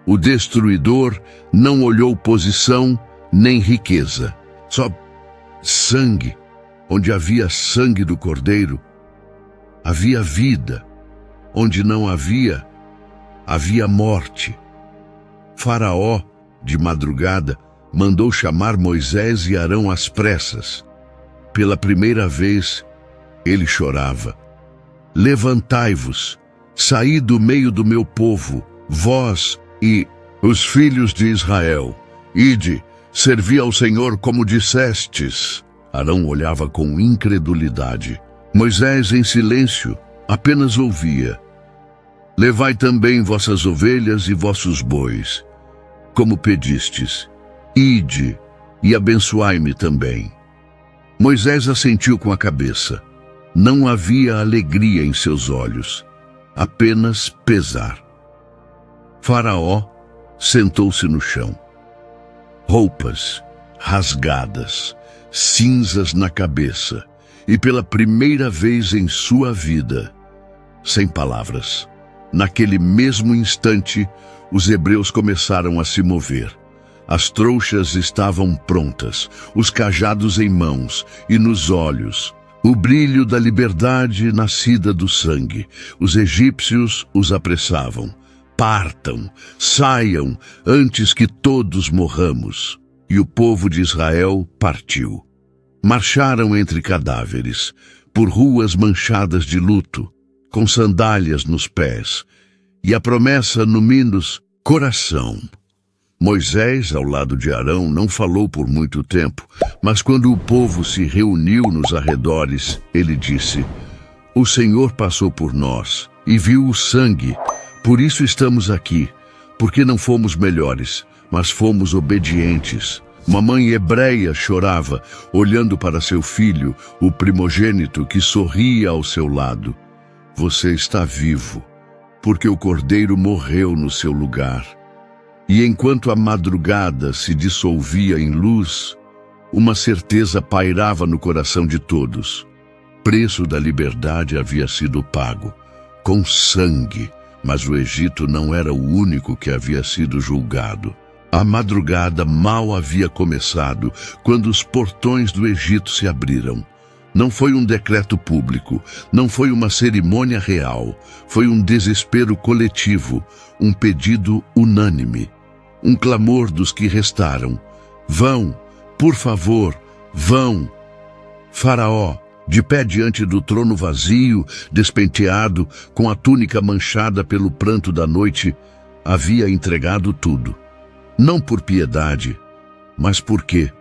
O destruidor não olhou posição nem riqueza. Só sangue. Onde havia sangue do cordeiro, havia vida. Onde não havia, havia morte. Faraó, de madrugada, mandou chamar Moisés e Arão às pressas. Pela primeira vez, ele chorava. Levantai-vos, saí do meio do meu povo, vós e os filhos de Israel. Ide, servi ao Senhor como dissestes. Arão olhava com incredulidade. Moisés, em silêncio, apenas ouvia. Levai também vossas ovelhas e vossos bois, como pedistes. Ide e abençoai-me também. Moisés assentiu com a cabeça. Não havia alegria em seus olhos, apenas pesar. Faraó sentou-se no chão. Roupas rasgadas, cinzas na cabeça, e pela primeira vez em sua vida, sem palavras. Naquele mesmo instante, os hebreus começaram a se mover. As trouxas estavam prontas, os cajados em mãos e nos olhos, o brilho da liberdade nascida do sangue. Os egípcios os apressavam. Partam, saiam, antes que todos morramos. E o povo de Israel partiu. Marcharam entre cadáveres, por ruas manchadas de luto, com sandálias nos pés, e a promessa no coração. Moisés, ao lado de Arão, não falou por muito tempo, mas quando o povo se reuniu nos arredores, ele disse: O Senhor passou por nós e viu o sangue, por isso estamos aqui, porque não fomos melhores, mas fomos obedientes. Uma mãe hebreia chorava, olhando para seu filho, o primogênito, que sorria ao seu lado. Você está vivo, porque o cordeiro morreu no seu lugar. E enquanto a madrugada se dissolvia em luz, uma certeza pairava no coração de todos. O preço da liberdade havia sido pago, com sangue, mas o Egito não era o único que havia sido julgado. A madrugada mal havia começado quando os portões do Egito se abriram. Não foi um decreto público, não foi uma cerimônia real, foi um desespero coletivo, um pedido unânime, um clamor dos que restaram. Vão, por favor, vão. Faraó, de pé diante do trono vazio, despenteado, com a túnica manchada pelo pranto da noite, havia entregado tudo. Não por piedade, mas porque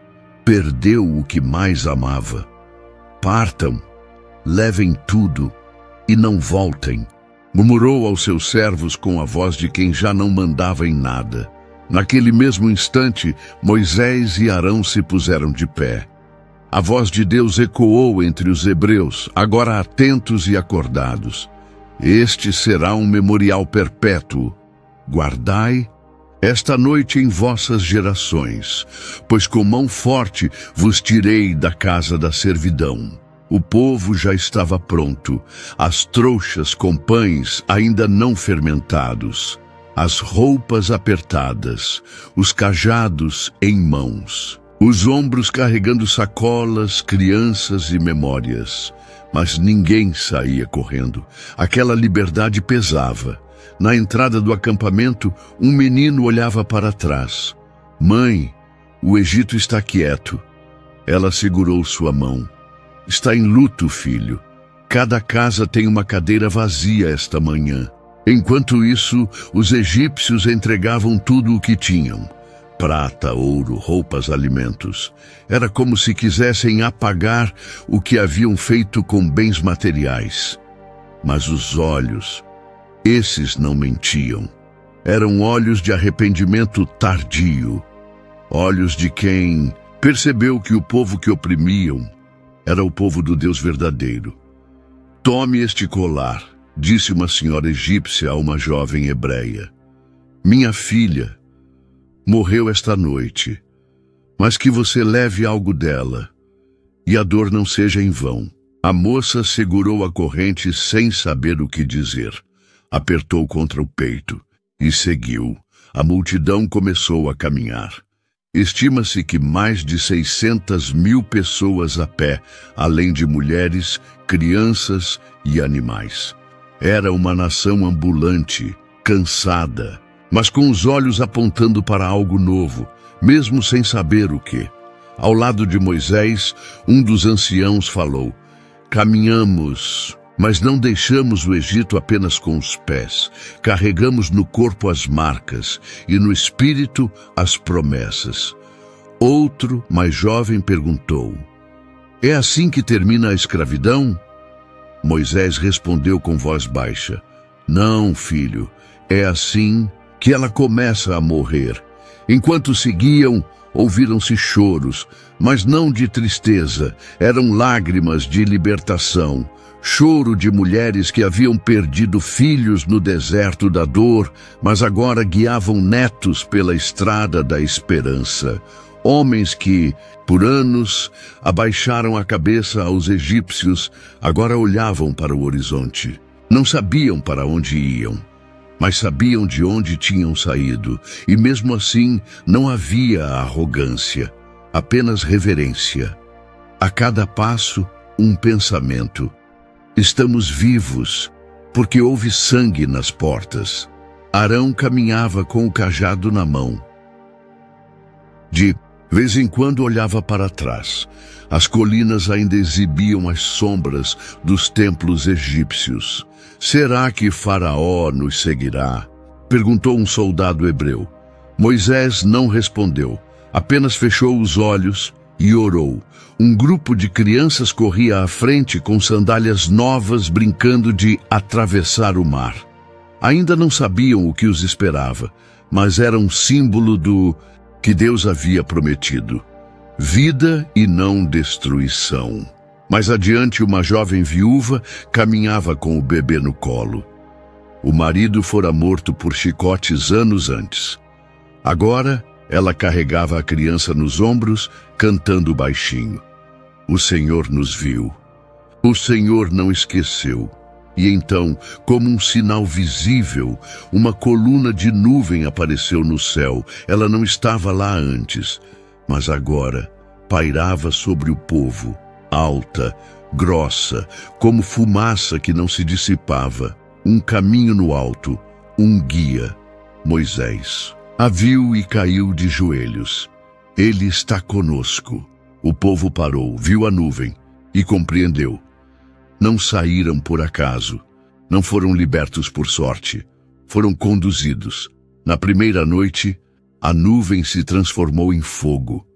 perdeu o que mais amava. Partam, levem tudo e não voltem, murmurou aos seus servos com a voz de quem já não mandava em nada. Naquele mesmo instante, Moisés e Arão se puseram de pé. A voz de Deus ecoou entre os hebreus, agora atentos e acordados. Este será um memorial perpétuo. Guardai esta noite em vossas gerações, pois com mão forte vos tirei da casa da servidão. O povo já estava pronto, as trouxas com pães ainda não fermentados, as roupas apertadas, os cajados em mãos, os ombros carregando sacolas, crianças e memórias. Mas ninguém saía correndo, aquela liberdade pesava. Na entrada do acampamento, um menino olhava para trás. Mãe, o Egito está quieto. Ela segurou sua mão. Está em luto, filho. Cada casa tem uma cadeira vazia esta manhã. Enquanto isso, os egípcios entregavam tudo o que tinham. Prata, ouro, roupas, alimentos. Era como se quisessem apagar o que haviam feito com bens materiais. Mas os olhos, esses não mentiam. Eram olhos de arrependimento tardio. Olhos de quem percebeu que o povo que oprimiam era o povo do Deus verdadeiro. Tome este colar, disse uma senhora egípcia a uma jovem hebreia. Minha filha morreu esta noite, mas que você leve algo dela, e a dor não seja em vão. A moça segurou a corrente sem saber o que dizer. Apertou contra o peito e seguiu. A multidão começou a caminhar. Estima-se que mais de 600.000 pessoas a pé, além de mulheres, crianças e animais. Era uma nação ambulante, cansada, mas com os olhos apontando para algo novo, mesmo sem saber o que. Ao lado de Moisés, um dos anciãos falou: caminhamos, mas não deixamos o Egito apenas com os pés. Carregamos no corpo as marcas e no espírito as promessas. Outro, mais jovem, perguntou: é assim que termina a escravidão? Moisés respondeu com voz baixa: não, filho, é assim que ela começa a morrer. Enquanto seguiam, ouviram-se choros, mas não de tristeza, eram lágrimas de libertação. Choro de mulheres que haviam perdido filhos no deserto da dor, mas agora guiavam netos pela estrada da esperança. Homens que, por anos, abaixaram a cabeça aos egípcios, agora olhavam para o horizonte. Não sabiam para onde iam, mas sabiam de onde tinham saído, e mesmo assim não havia arrogância, apenas reverência. A cada passo, um pensamento: estamos vivos, porque houve sangue nas portas. Arão caminhava com o cajado na mão. De vez em quando olhava para trás. As colinas ainda exibiam as sombras dos templos egípcios. Será que Faraó nos seguirá? Perguntou um soldado hebreu. Moisés não respondeu, apenas fechou os olhos e orou. Um grupo de crianças corria à frente com sandálias novas, brincando de atravessar o mar. Ainda não sabiam o que os esperava, mas era um símbolo do que Deus havia prometido: vida e não destruição. Mais adiante, uma jovem viúva caminhava com o bebê no colo. O marido fora morto por chicotes anos antes. Agora, ela carregava a criança nos ombros, cantando baixinho. O Senhor nos viu. O Senhor não esqueceu. E então, como um sinal visível, uma coluna de nuvem apareceu no céu. Ela não estava lá antes, mas agora pairava sobre o povo, alta, grossa, como fumaça que não se dissipava. Um caminho no alto, um guia, Moisés. A viu e caiu de joelhos. Ele está conosco. O povo parou, viu a nuvem e compreendeu. Não saíram por acaso, não foram libertos por sorte, foram conduzidos. Na primeira noite, a nuvem se transformou em fogo.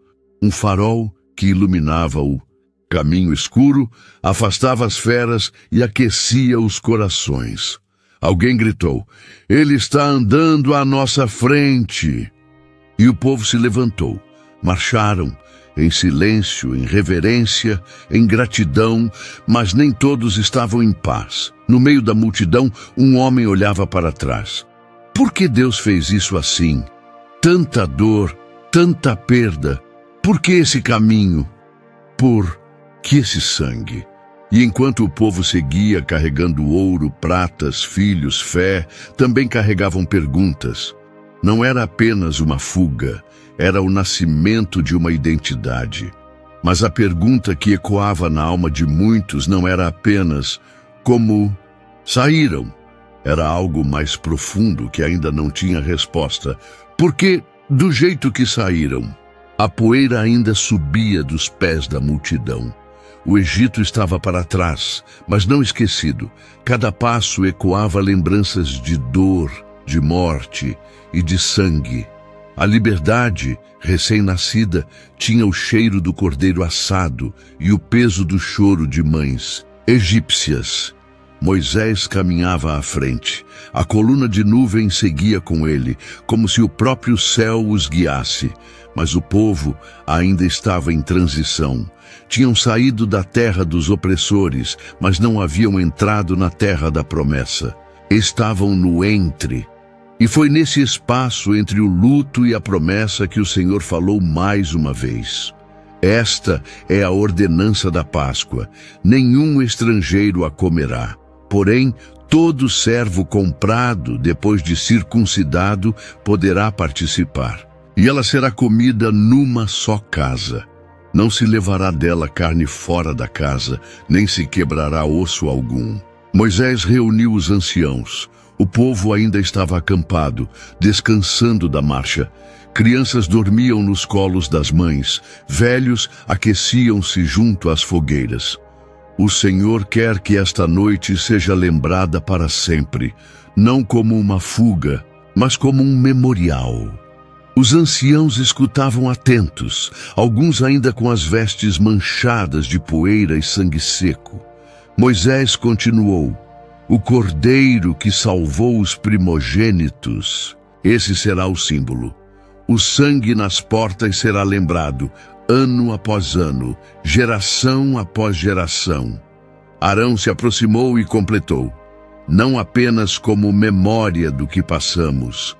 Um farol que iluminava o caminho escuro, afastava as feras e aquecia os corações. Alguém gritou: "Ele está andando à nossa frente!" E o povo se levantou, marcharam, em silêncio, em reverência, em gratidão, mas nem todos estavam em paz. No meio da multidão, um homem olhava para trás. Por que Deus fez isso assim? Tanta dor, tanta perda. Por que esse caminho? Por que esse sangue? E enquanto o povo seguia carregando ouro, pratas, filhos, fé, também carregavam perguntas. Não era apenas uma fuga, era o nascimento de uma identidade. Mas a pergunta que ecoava na alma de muitos não era apenas como saíram. Era algo mais profundo que ainda não tinha resposta. Porque, do jeito que saíram, a poeira ainda subia dos pés da multidão. O Egito estava para trás, mas não esquecido. Cada passo ecoava lembranças de dor, de morte e de sangue. A liberdade, recém-nascida, tinha o cheiro do cordeiro assado e o peso do choro de mães egípcias. Moisés caminhava à frente. A coluna de nuvem seguia com ele, como se o próprio céu os guiasse. Mas o povo ainda estava em transição. Tinham saído da terra dos opressores, mas não haviam entrado na terra da promessa. Estavam no entre. E foi nesse espaço entre o luto e a promessa que o Senhor falou mais uma vez. Esta é a ordenança da Páscoa. Nenhum estrangeiro a comerá. Porém, todo servo comprado, depois de circuncidado, poderá participar. E ela será comida numa só casa. Não se levará dela carne fora da casa, nem se quebrará osso algum. Moisés reuniu os anciãos. O povo ainda estava acampado, descansando da marcha. Crianças dormiam nos colos das mães, velhos aqueciam-se junto às fogueiras. O Senhor quer que esta noite seja lembrada para sempre, não como uma fuga, mas como um memorial. Os anciãos escutavam atentos, alguns ainda com as vestes manchadas de poeira e sangue seco. Moisés continuou: "O cordeiro que salvou os primogênitos, esse será o símbolo. O sangue nas portas será lembrado, ano após ano, geração após geração." Arão se aproximou e completou: "Não apenas como memória do que passamos,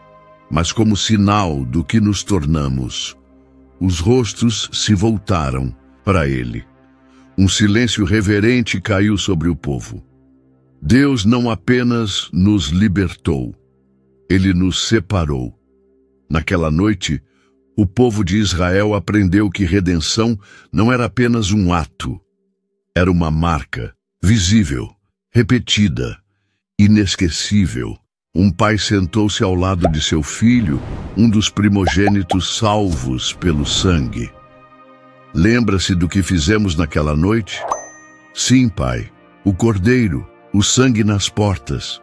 mas como sinal do que nos tornamos." Os rostos se voltaram para ele. Um silêncio reverente caiu sobre o povo. Deus não apenas nos libertou, Ele nos separou. Naquela noite, o povo de Israel aprendeu que redenção não era apenas um ato, era uma marca, visível, repetida, inesquecível. Um pai sentou-se ao lado de seu filho, um dos primogênitos salvos pelo sangue. "Lembra-se do que fizemos naquela noite?" "Sim, pai, o cordeiro, o sangue nas portas.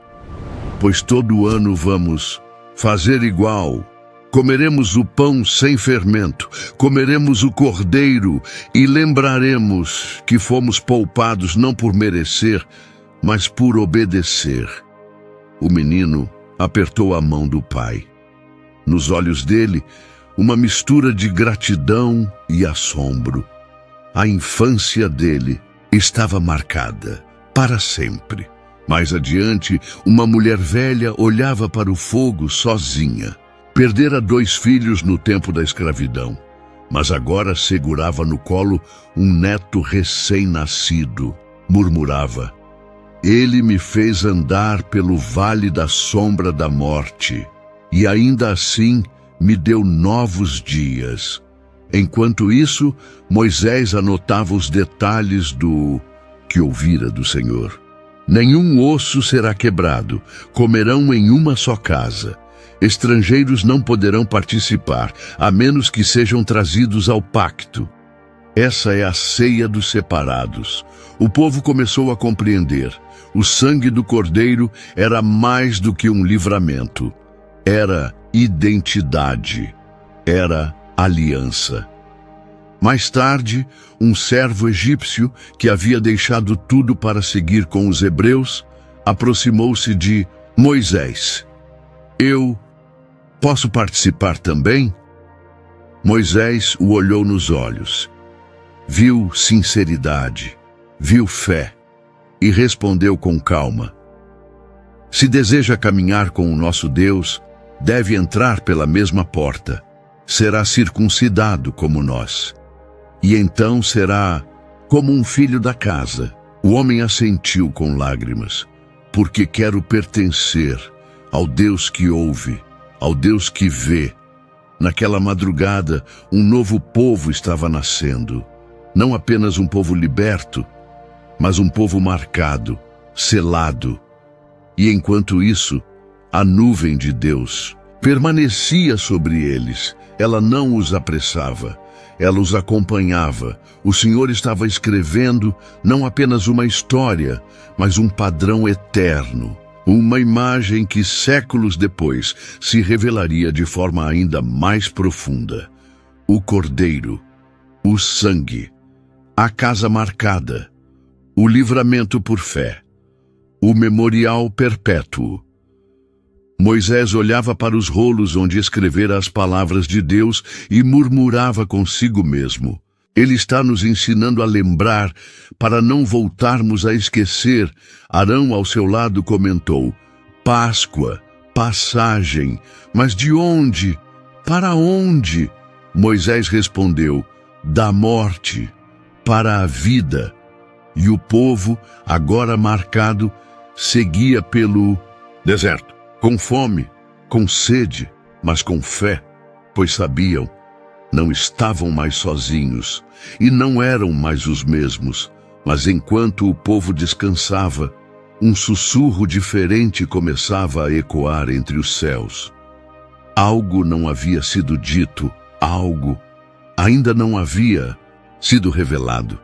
Pois todo ano vamos fazer igual. Comeremos o pão sem fermento, comeremos o cordeiro e lembraremos que fomos poupados não por merecer, mas por obedecer." O menino apertou a mão do pai. Nos olhos dele, uma mistura de gratidão e assombro. A infância dele estava marcada para sempre. Mais adiante, uma mulher velha olhava para o fogo sozinha. Perdera 2 filhos no tempo da escravidão, mas agora segurava no colo um neto recém-nascido. Murmurava: Ele me fez andar pelo vale da sombra da morte, e ainda assim me deu novos dias. Enquanto isso, Moisés anotava os detalhes do que ouvira do Senhor. Nenhum osso será quebrado, comerão em uma só casa. Estrangeiros não poderão participar, a menos que sejam trazidos ao pacto. Essa é a ceia dos separados. O povo começou a compreender. O sangue do cordeiro era mais do que um livramento. Era identidade. Era aliança. Mais tarde, um servo egípcio, que havia deixado tudo para seguir com os hebreus, aproximou-se de Moisés. Eu posso participar também? Moisés o olhou nos olhos. Viu sinceridade, viu fé e respondeu com calma: Se deseja caminhar com o nosso Deus, deve entrar pela mesma porta. Será circuncidado como nós. E então será como um filho da casa. O homem assentiu com lágrimas, porque quero pertencer ao Deus que ouve, ao Deus que vê. Naquela madrugada, um novo povo estava nascendo. Não apenas um povo liberto, mas um povo marcado, selado. E enquanto isso, a nuvem de Deus permanecia sobre eles. Ela não os apressava. Ela os acompanhava. O Senhor estava escrevendo não apenas uma história, mas um padrão eterno. Uma imagem que séculos depois se revelaria de forma ainda mais profunda. O cordeiro, o sangue, a casa marcada, o livramento por fé, o memorial perpétuo. Moisés olhava para os rolos onde escrevera as palavras de Deus e murmurava consigo mesmo. Ele está nos ensinando a lembrar para não voltarmos a esquecer. Arão ao seu lado comentou: Páscoa, passagem, mas de onde? Para onde? Moisés respondeu: da morte para a vida. E o povo, agora marcado, seguia pelo deserto. Com fome, com sede, mas com fé, pois sabiam, não estavam mais sozinhos e não eram mais os mesmos. Mas enquanto o povo descansava, um sussurro diferente começava a ecoar entre os céus. Algo não havia sido dito, algo ainda não havia sido revelado,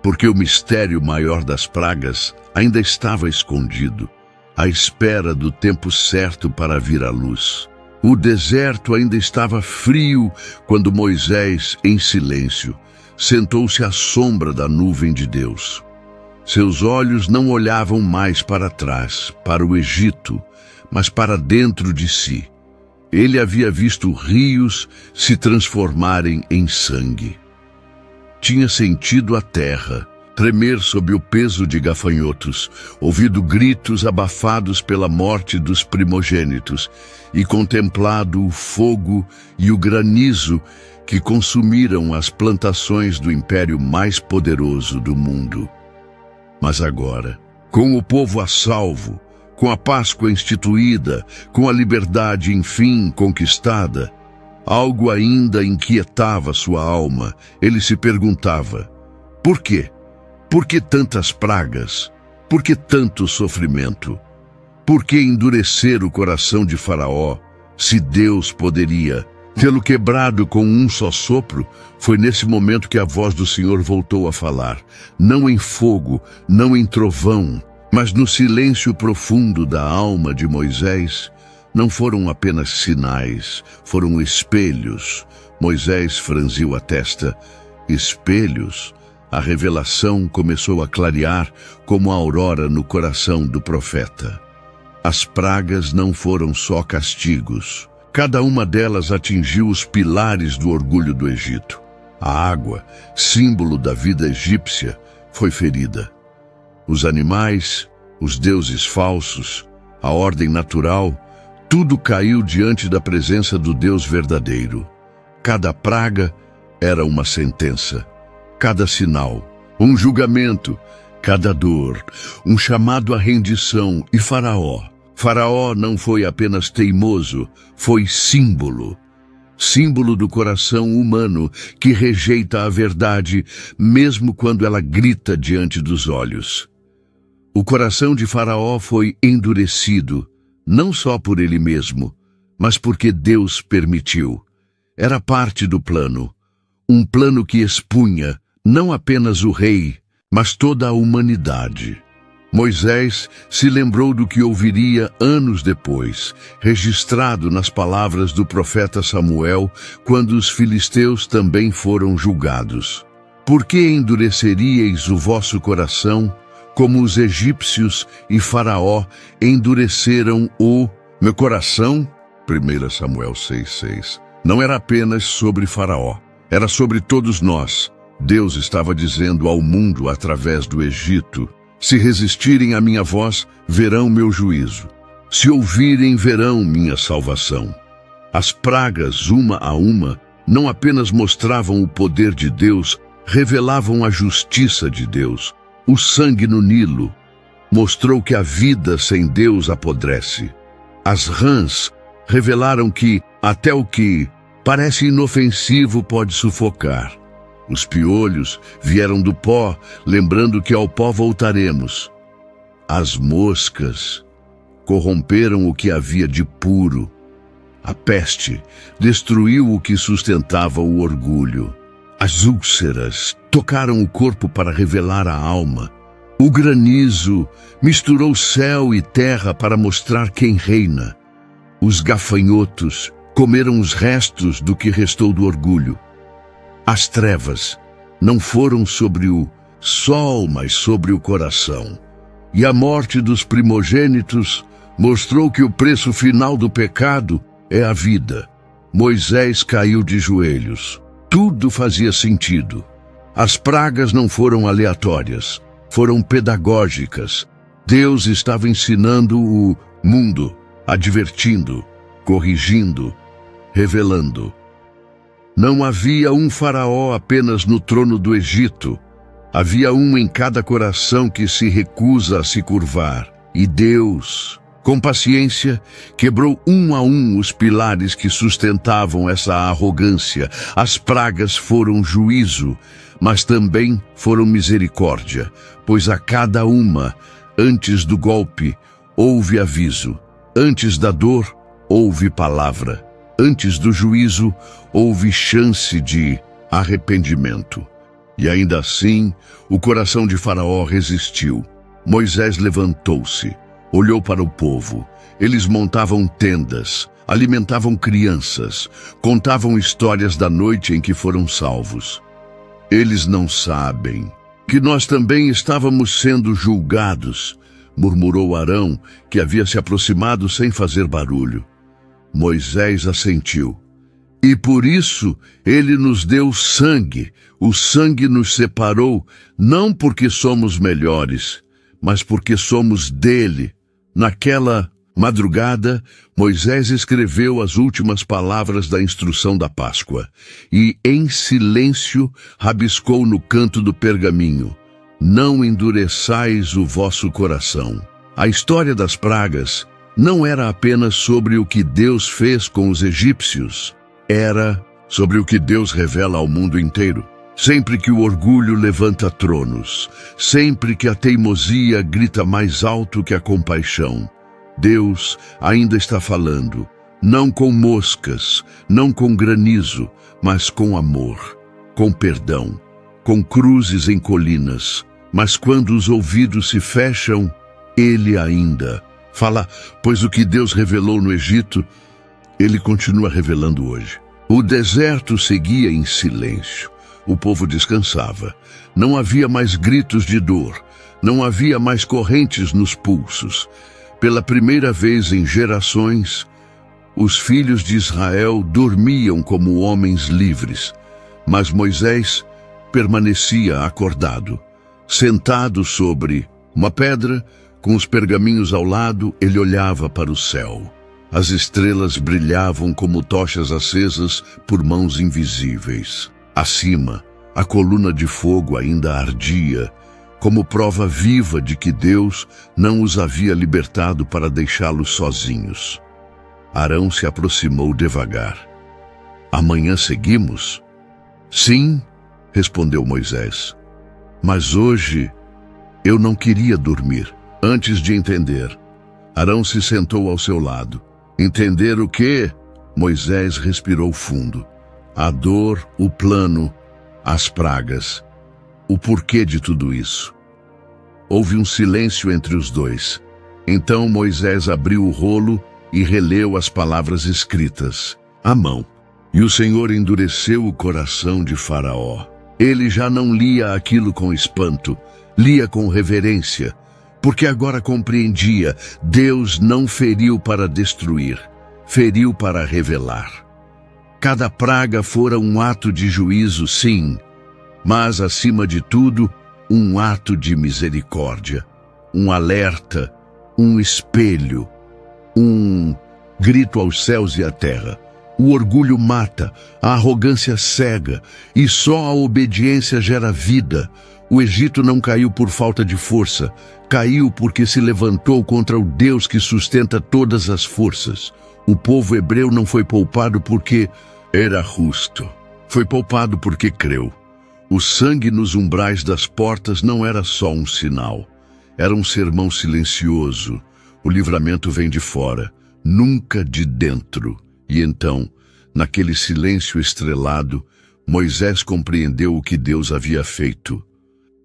porque o mistério maior das pragas ainda estava escondido, à espera do tempo certo para vir à luz. O deserto ainda estava frio quando Moisés, em silêncio, sentou-se à sombra da nuvem de Deus. Seus olhos não olhavam mais para trás, para o Egito, mas para dentro de si. Ele havia visto rios se transformarem em sangue. Tinha sentido a terra tremer sob o peso de gafanhotos, ouvido gritos abafados pela morte dos primogênitos e contemplado o fogo e o granizo que consumiram as plantações do império mais poderoso do mundo. Mas agora, com o povo a salvo, com a Páscoa instituída, com a liberdade enfim conquistada, algo ainda inquietava sua alma. Ele se perguntava: por quê? Por que tantas pragas? Por que tanto sofrimento? Por que endurecer o coração de Faraó, se Deus poderia tê-lo quebrado com um só sopro? Foi nesse momento que a voz do Senhor voltou a falar, não em fogo, não em trovão, mas no silêncio profundo da alma de Moisés. Não foram apenas sinais, foram espelhos. Moisés franziu a testa. Espelhos? A revelação começou a clarear como a aurora no coração do profeta. As pragas não foram só castigos. Cada uma delas atingiu os pilares do orgulho do Egito. A água, símbolo da vida egípcia, foi ferida. Os animais, os deuses falsos, a ordem natural, tudo caiu diante da presença do Deus verdadeiro. Cada praga era uma sentença, cada sinal, um julgamento, cada dor, um chamado à rendição. E Faraó não foi apenas teimoso, foi símbolo. Símbolo do coração humano que rejeita a verdade, mesmo quando ela grita diante dos olhos. O coração de Faraó foi endurecido, não só por ele mesmo, mas porque Deus permitiu. Era parte do plano, um plano que expunha não apenas o rei, mas toda a humanidade. Moisés se lembrou do que ouviria anos depois, registrado nas palavras do profeta Samuel, quando os filisteus também foram julgados. Por que endureceríeis o vosso coração, como os egípcios e Faraó endureceram o meu coração? 1 Samuel 6,6. Não era apenas sobre Faraó, era sobre todos nós. Deus estava dizendo ao mundo através do Egito: se resistirem à minha voz, verão meu juízo. Se ouvirem, verão minha salvação. As pragas, uma a uma, não apenas mostravam o poder de Deus, revelavam a justiça de Deus. O sangue no Nilo mostrou que a vida sem Deus apodrece. As rãs revelaram que até o que parece inofensivo pode sufocar. Os piolhos vieram do pó, lembrando que ao pó voltaremos. As moscas corromperam o que havia de puro. A peste destruiu o que sustentava o orgulho. As úlceras tocaram o corpo para revelar a alma. O granizo misturou céu e terra para mostrar quem reina. Os gafanhotos comeram os restos do que restou do orgulho. As trevas não foram sobre o sol, mas sobre o coração. E a morte dos primogênitos mostrou que o preço final do pecado é a vida. Moisés caiu de joelhos. Tudo fazia sentido. As pragas não foram aleatórias, foram pedagógicas. Deus estava ensinando o mundo, advertindo, corrigindo, revelando. Não havia um faraó apenas no trono do Egito. Havia um em cada coração que se recusa a se curvar. E Deus, com paciência, quebrou um a um os pilares que sustentavam essa arrogância. As pragas foram juízo, mas também foram misericórdia, pois a cada uma, antes do golpe, houve aviso. Antes da dor, houve palavra. Antes do juízo, houve chance de arrependimento. E ainda assim, o coração de Faraó resistiu. Moisés levantou-se, olhou para o povo. Eles montavam tendas, alimentavam crianças, contavam histórias da noite em que foram salvos. Eles não sabem que nós também estávamos sendo julgados, murmurou Arão, que havia se aproximado sem fazer barulho. Moisés assentiu. E por isso ele nos deu sangue. O sangue nos separou, não porque somos melhores, mas porque somos dele. Naquela madrugada, Moisés escreveu as últimas palavras da instrução da Páscoa e, em silêncio, rabiscou no canto do pergaminho: não endureçais o vosso coração. A história das pragas não era apenas sobre o que Deus fez com os egípcios, era sobre o que Deus revela ao mundo inteiro. Sempre que o orgulho levanta tronos, sempre que a teimosia grita mais alto que a compaixão, Deus ainda está falando, não com moscas, não com granizo, mas com amor, com perdão, com cruzes em colinas. Mas quando os ouvidos se fecham, Ele ainda fala, pois o que Deus revelou no Egito, Ele continua revelando hoje. O deserto seguia em silêncio. O povo descansava. Não havia mais gritos de dor. Não havia mais correntes nos pulsos. Pela primeira vez em gerações, os filhos de Israel dormiam como homens livres. Mas Moisés permanecia acordado, sentado sobre uma pedra, Com os pergaminhos ao lado, ele olhava para o céu. As estrelas brilhavam como tochas acesas por mãos invisíveis. Acima, a coluna de fogo ainda ardia, como prova viva de que Deus não os havia libertado para deixá-los sozinhos. Arão se aproximou devagar. Amanhã seguimos? Sim, respondeu Moisés. Mas hoje eu não queria dormir. Antes de entender, Arão se sentou ao seu lado. Entender o quê? Moisés respirou fundo. A dor, o plano, as pragas. O porquê de tudo isso? Houve um silêncio entre os dois. Então Moisés abriu o rolo e releu as palavras escritas, à mão. E o Senhor endureceu o coração de Faraó. Ele já não lia aquilo com espanto, lia com reverência, porque agora compreendia, Deus não feriu para destruir, feriu para revelar. Cada praga fora um ato de juízo, sim, mas, acima de tudo, um ato de misericórdia, um alerta, um espelho, um grito aos céus e à terra. O orgulho mata, a arrogância cega, e só a obediência gera vida. O Egito não caiu por falta de força, caiu porque se levantou contra o Deus que sustenta todas as forças. O povo hebreu não foi poupado porque era justo, foi poupado porque creu. O sangue nos umbrais das portas não era só um sinal, era um sermão silencioso. O livramento vem de fora, nunca de dentro. E então, naquele silêncio estrelado, Moisés compreendeu o que Deus havia feito.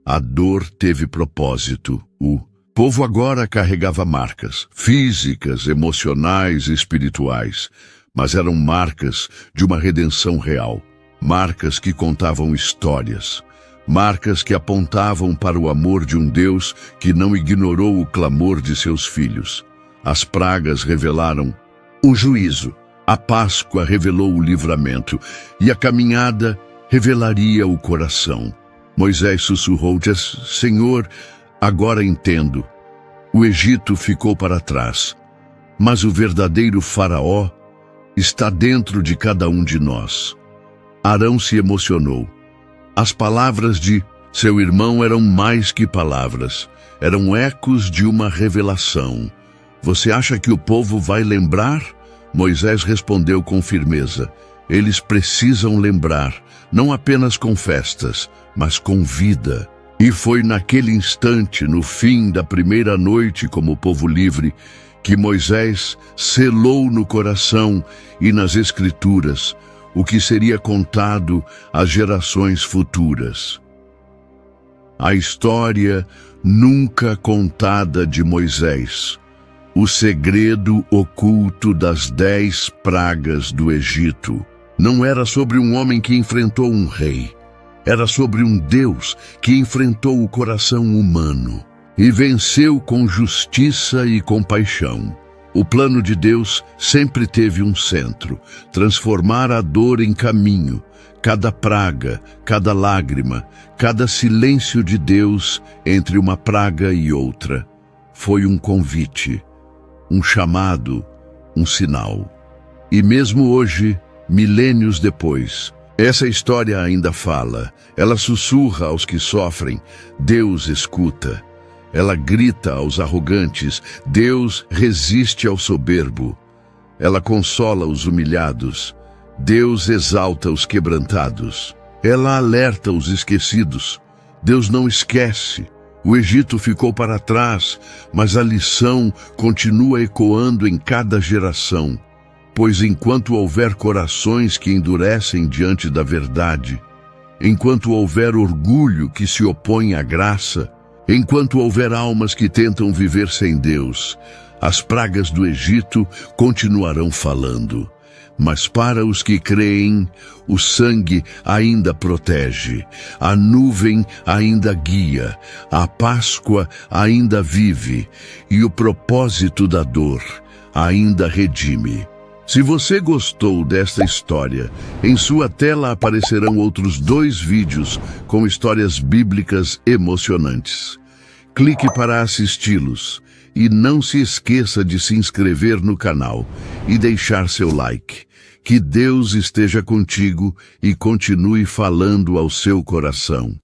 A dor teve propósito. O povo agora carregava marcas, físicas, emocionais e espirituais, mas eram marcas de uma redenção real, marcas que contavam histórias, marcas que apontavam para o amor de um Deus que não ignorou o clamor de seus filhos. As pragas revelaram o juízo, a Páscoa revelou o livramento, e a caminhada revelaria o coração. Moisés sussurrou: Senhor, agora entendo. O Egito ficou para trás, mas o verdadeiro Faraó está dentro de cada um de nós. Arão se emocionou. As palavras de seu irmão eram mais que palavras, eram ecos de uma revelação. Você acha que o povo vai lembrar? Moisés respondeu com firmeza. Eles precisam lembrar, não apenas com festas, mas com vida. E foi naquele instante, no fim da primeira noite como povo livre, que Moisés selou no coração e nas Escrituras o que seria contado às gerações futuras. A história nunca contada de Moisés, o segredo oculto das 10 pragas do Egito, não era sobre um homem que enfrentou um rei. Era sobre um Deus que enfrentou o coração humano e venceu com justiça e compaixão. O plano de Deus sempre teve um centro: transformar a dor em caminho. Cada praga, cada lágrima, cada silêncio de Deus entre uma praga e outra foi um convite, um chamado, um sinal. E mesmo hoje, milênios depois, essa história ainda fala, ela sussurra aos que sofrem, Deus escuta. Ela grita aos arrogantes, Deus resiste ao soberbo. Ela consola os humilhados, Deus exalta os quebrantados. Ela alerta os esquecidos, Deus não esquece. O Egito ficou para trás, mas a lição continua ecoando em cada geração. Pois enquanto houver corações que endurecem diante da verdade, enquanto houver orgulho que se opõe à graça, enquanto houver almas que tentam viver sem Deus, as pragas do Egito continuarão falando. Mas para os que creem, o sangue ainda protege, a nuvem ainda guia, a Páscoa ainda vive e o propósito da dor ainda redime. Se você gostou desta história, em sua tela aparecerão outros 2 vídeos com histórias bíblicas emocionantes. Clique para assisti-los e não se esqueça de se inscrever no canal e deixar seu like. Que Deus esteja contigo e continue falando ao seu coração.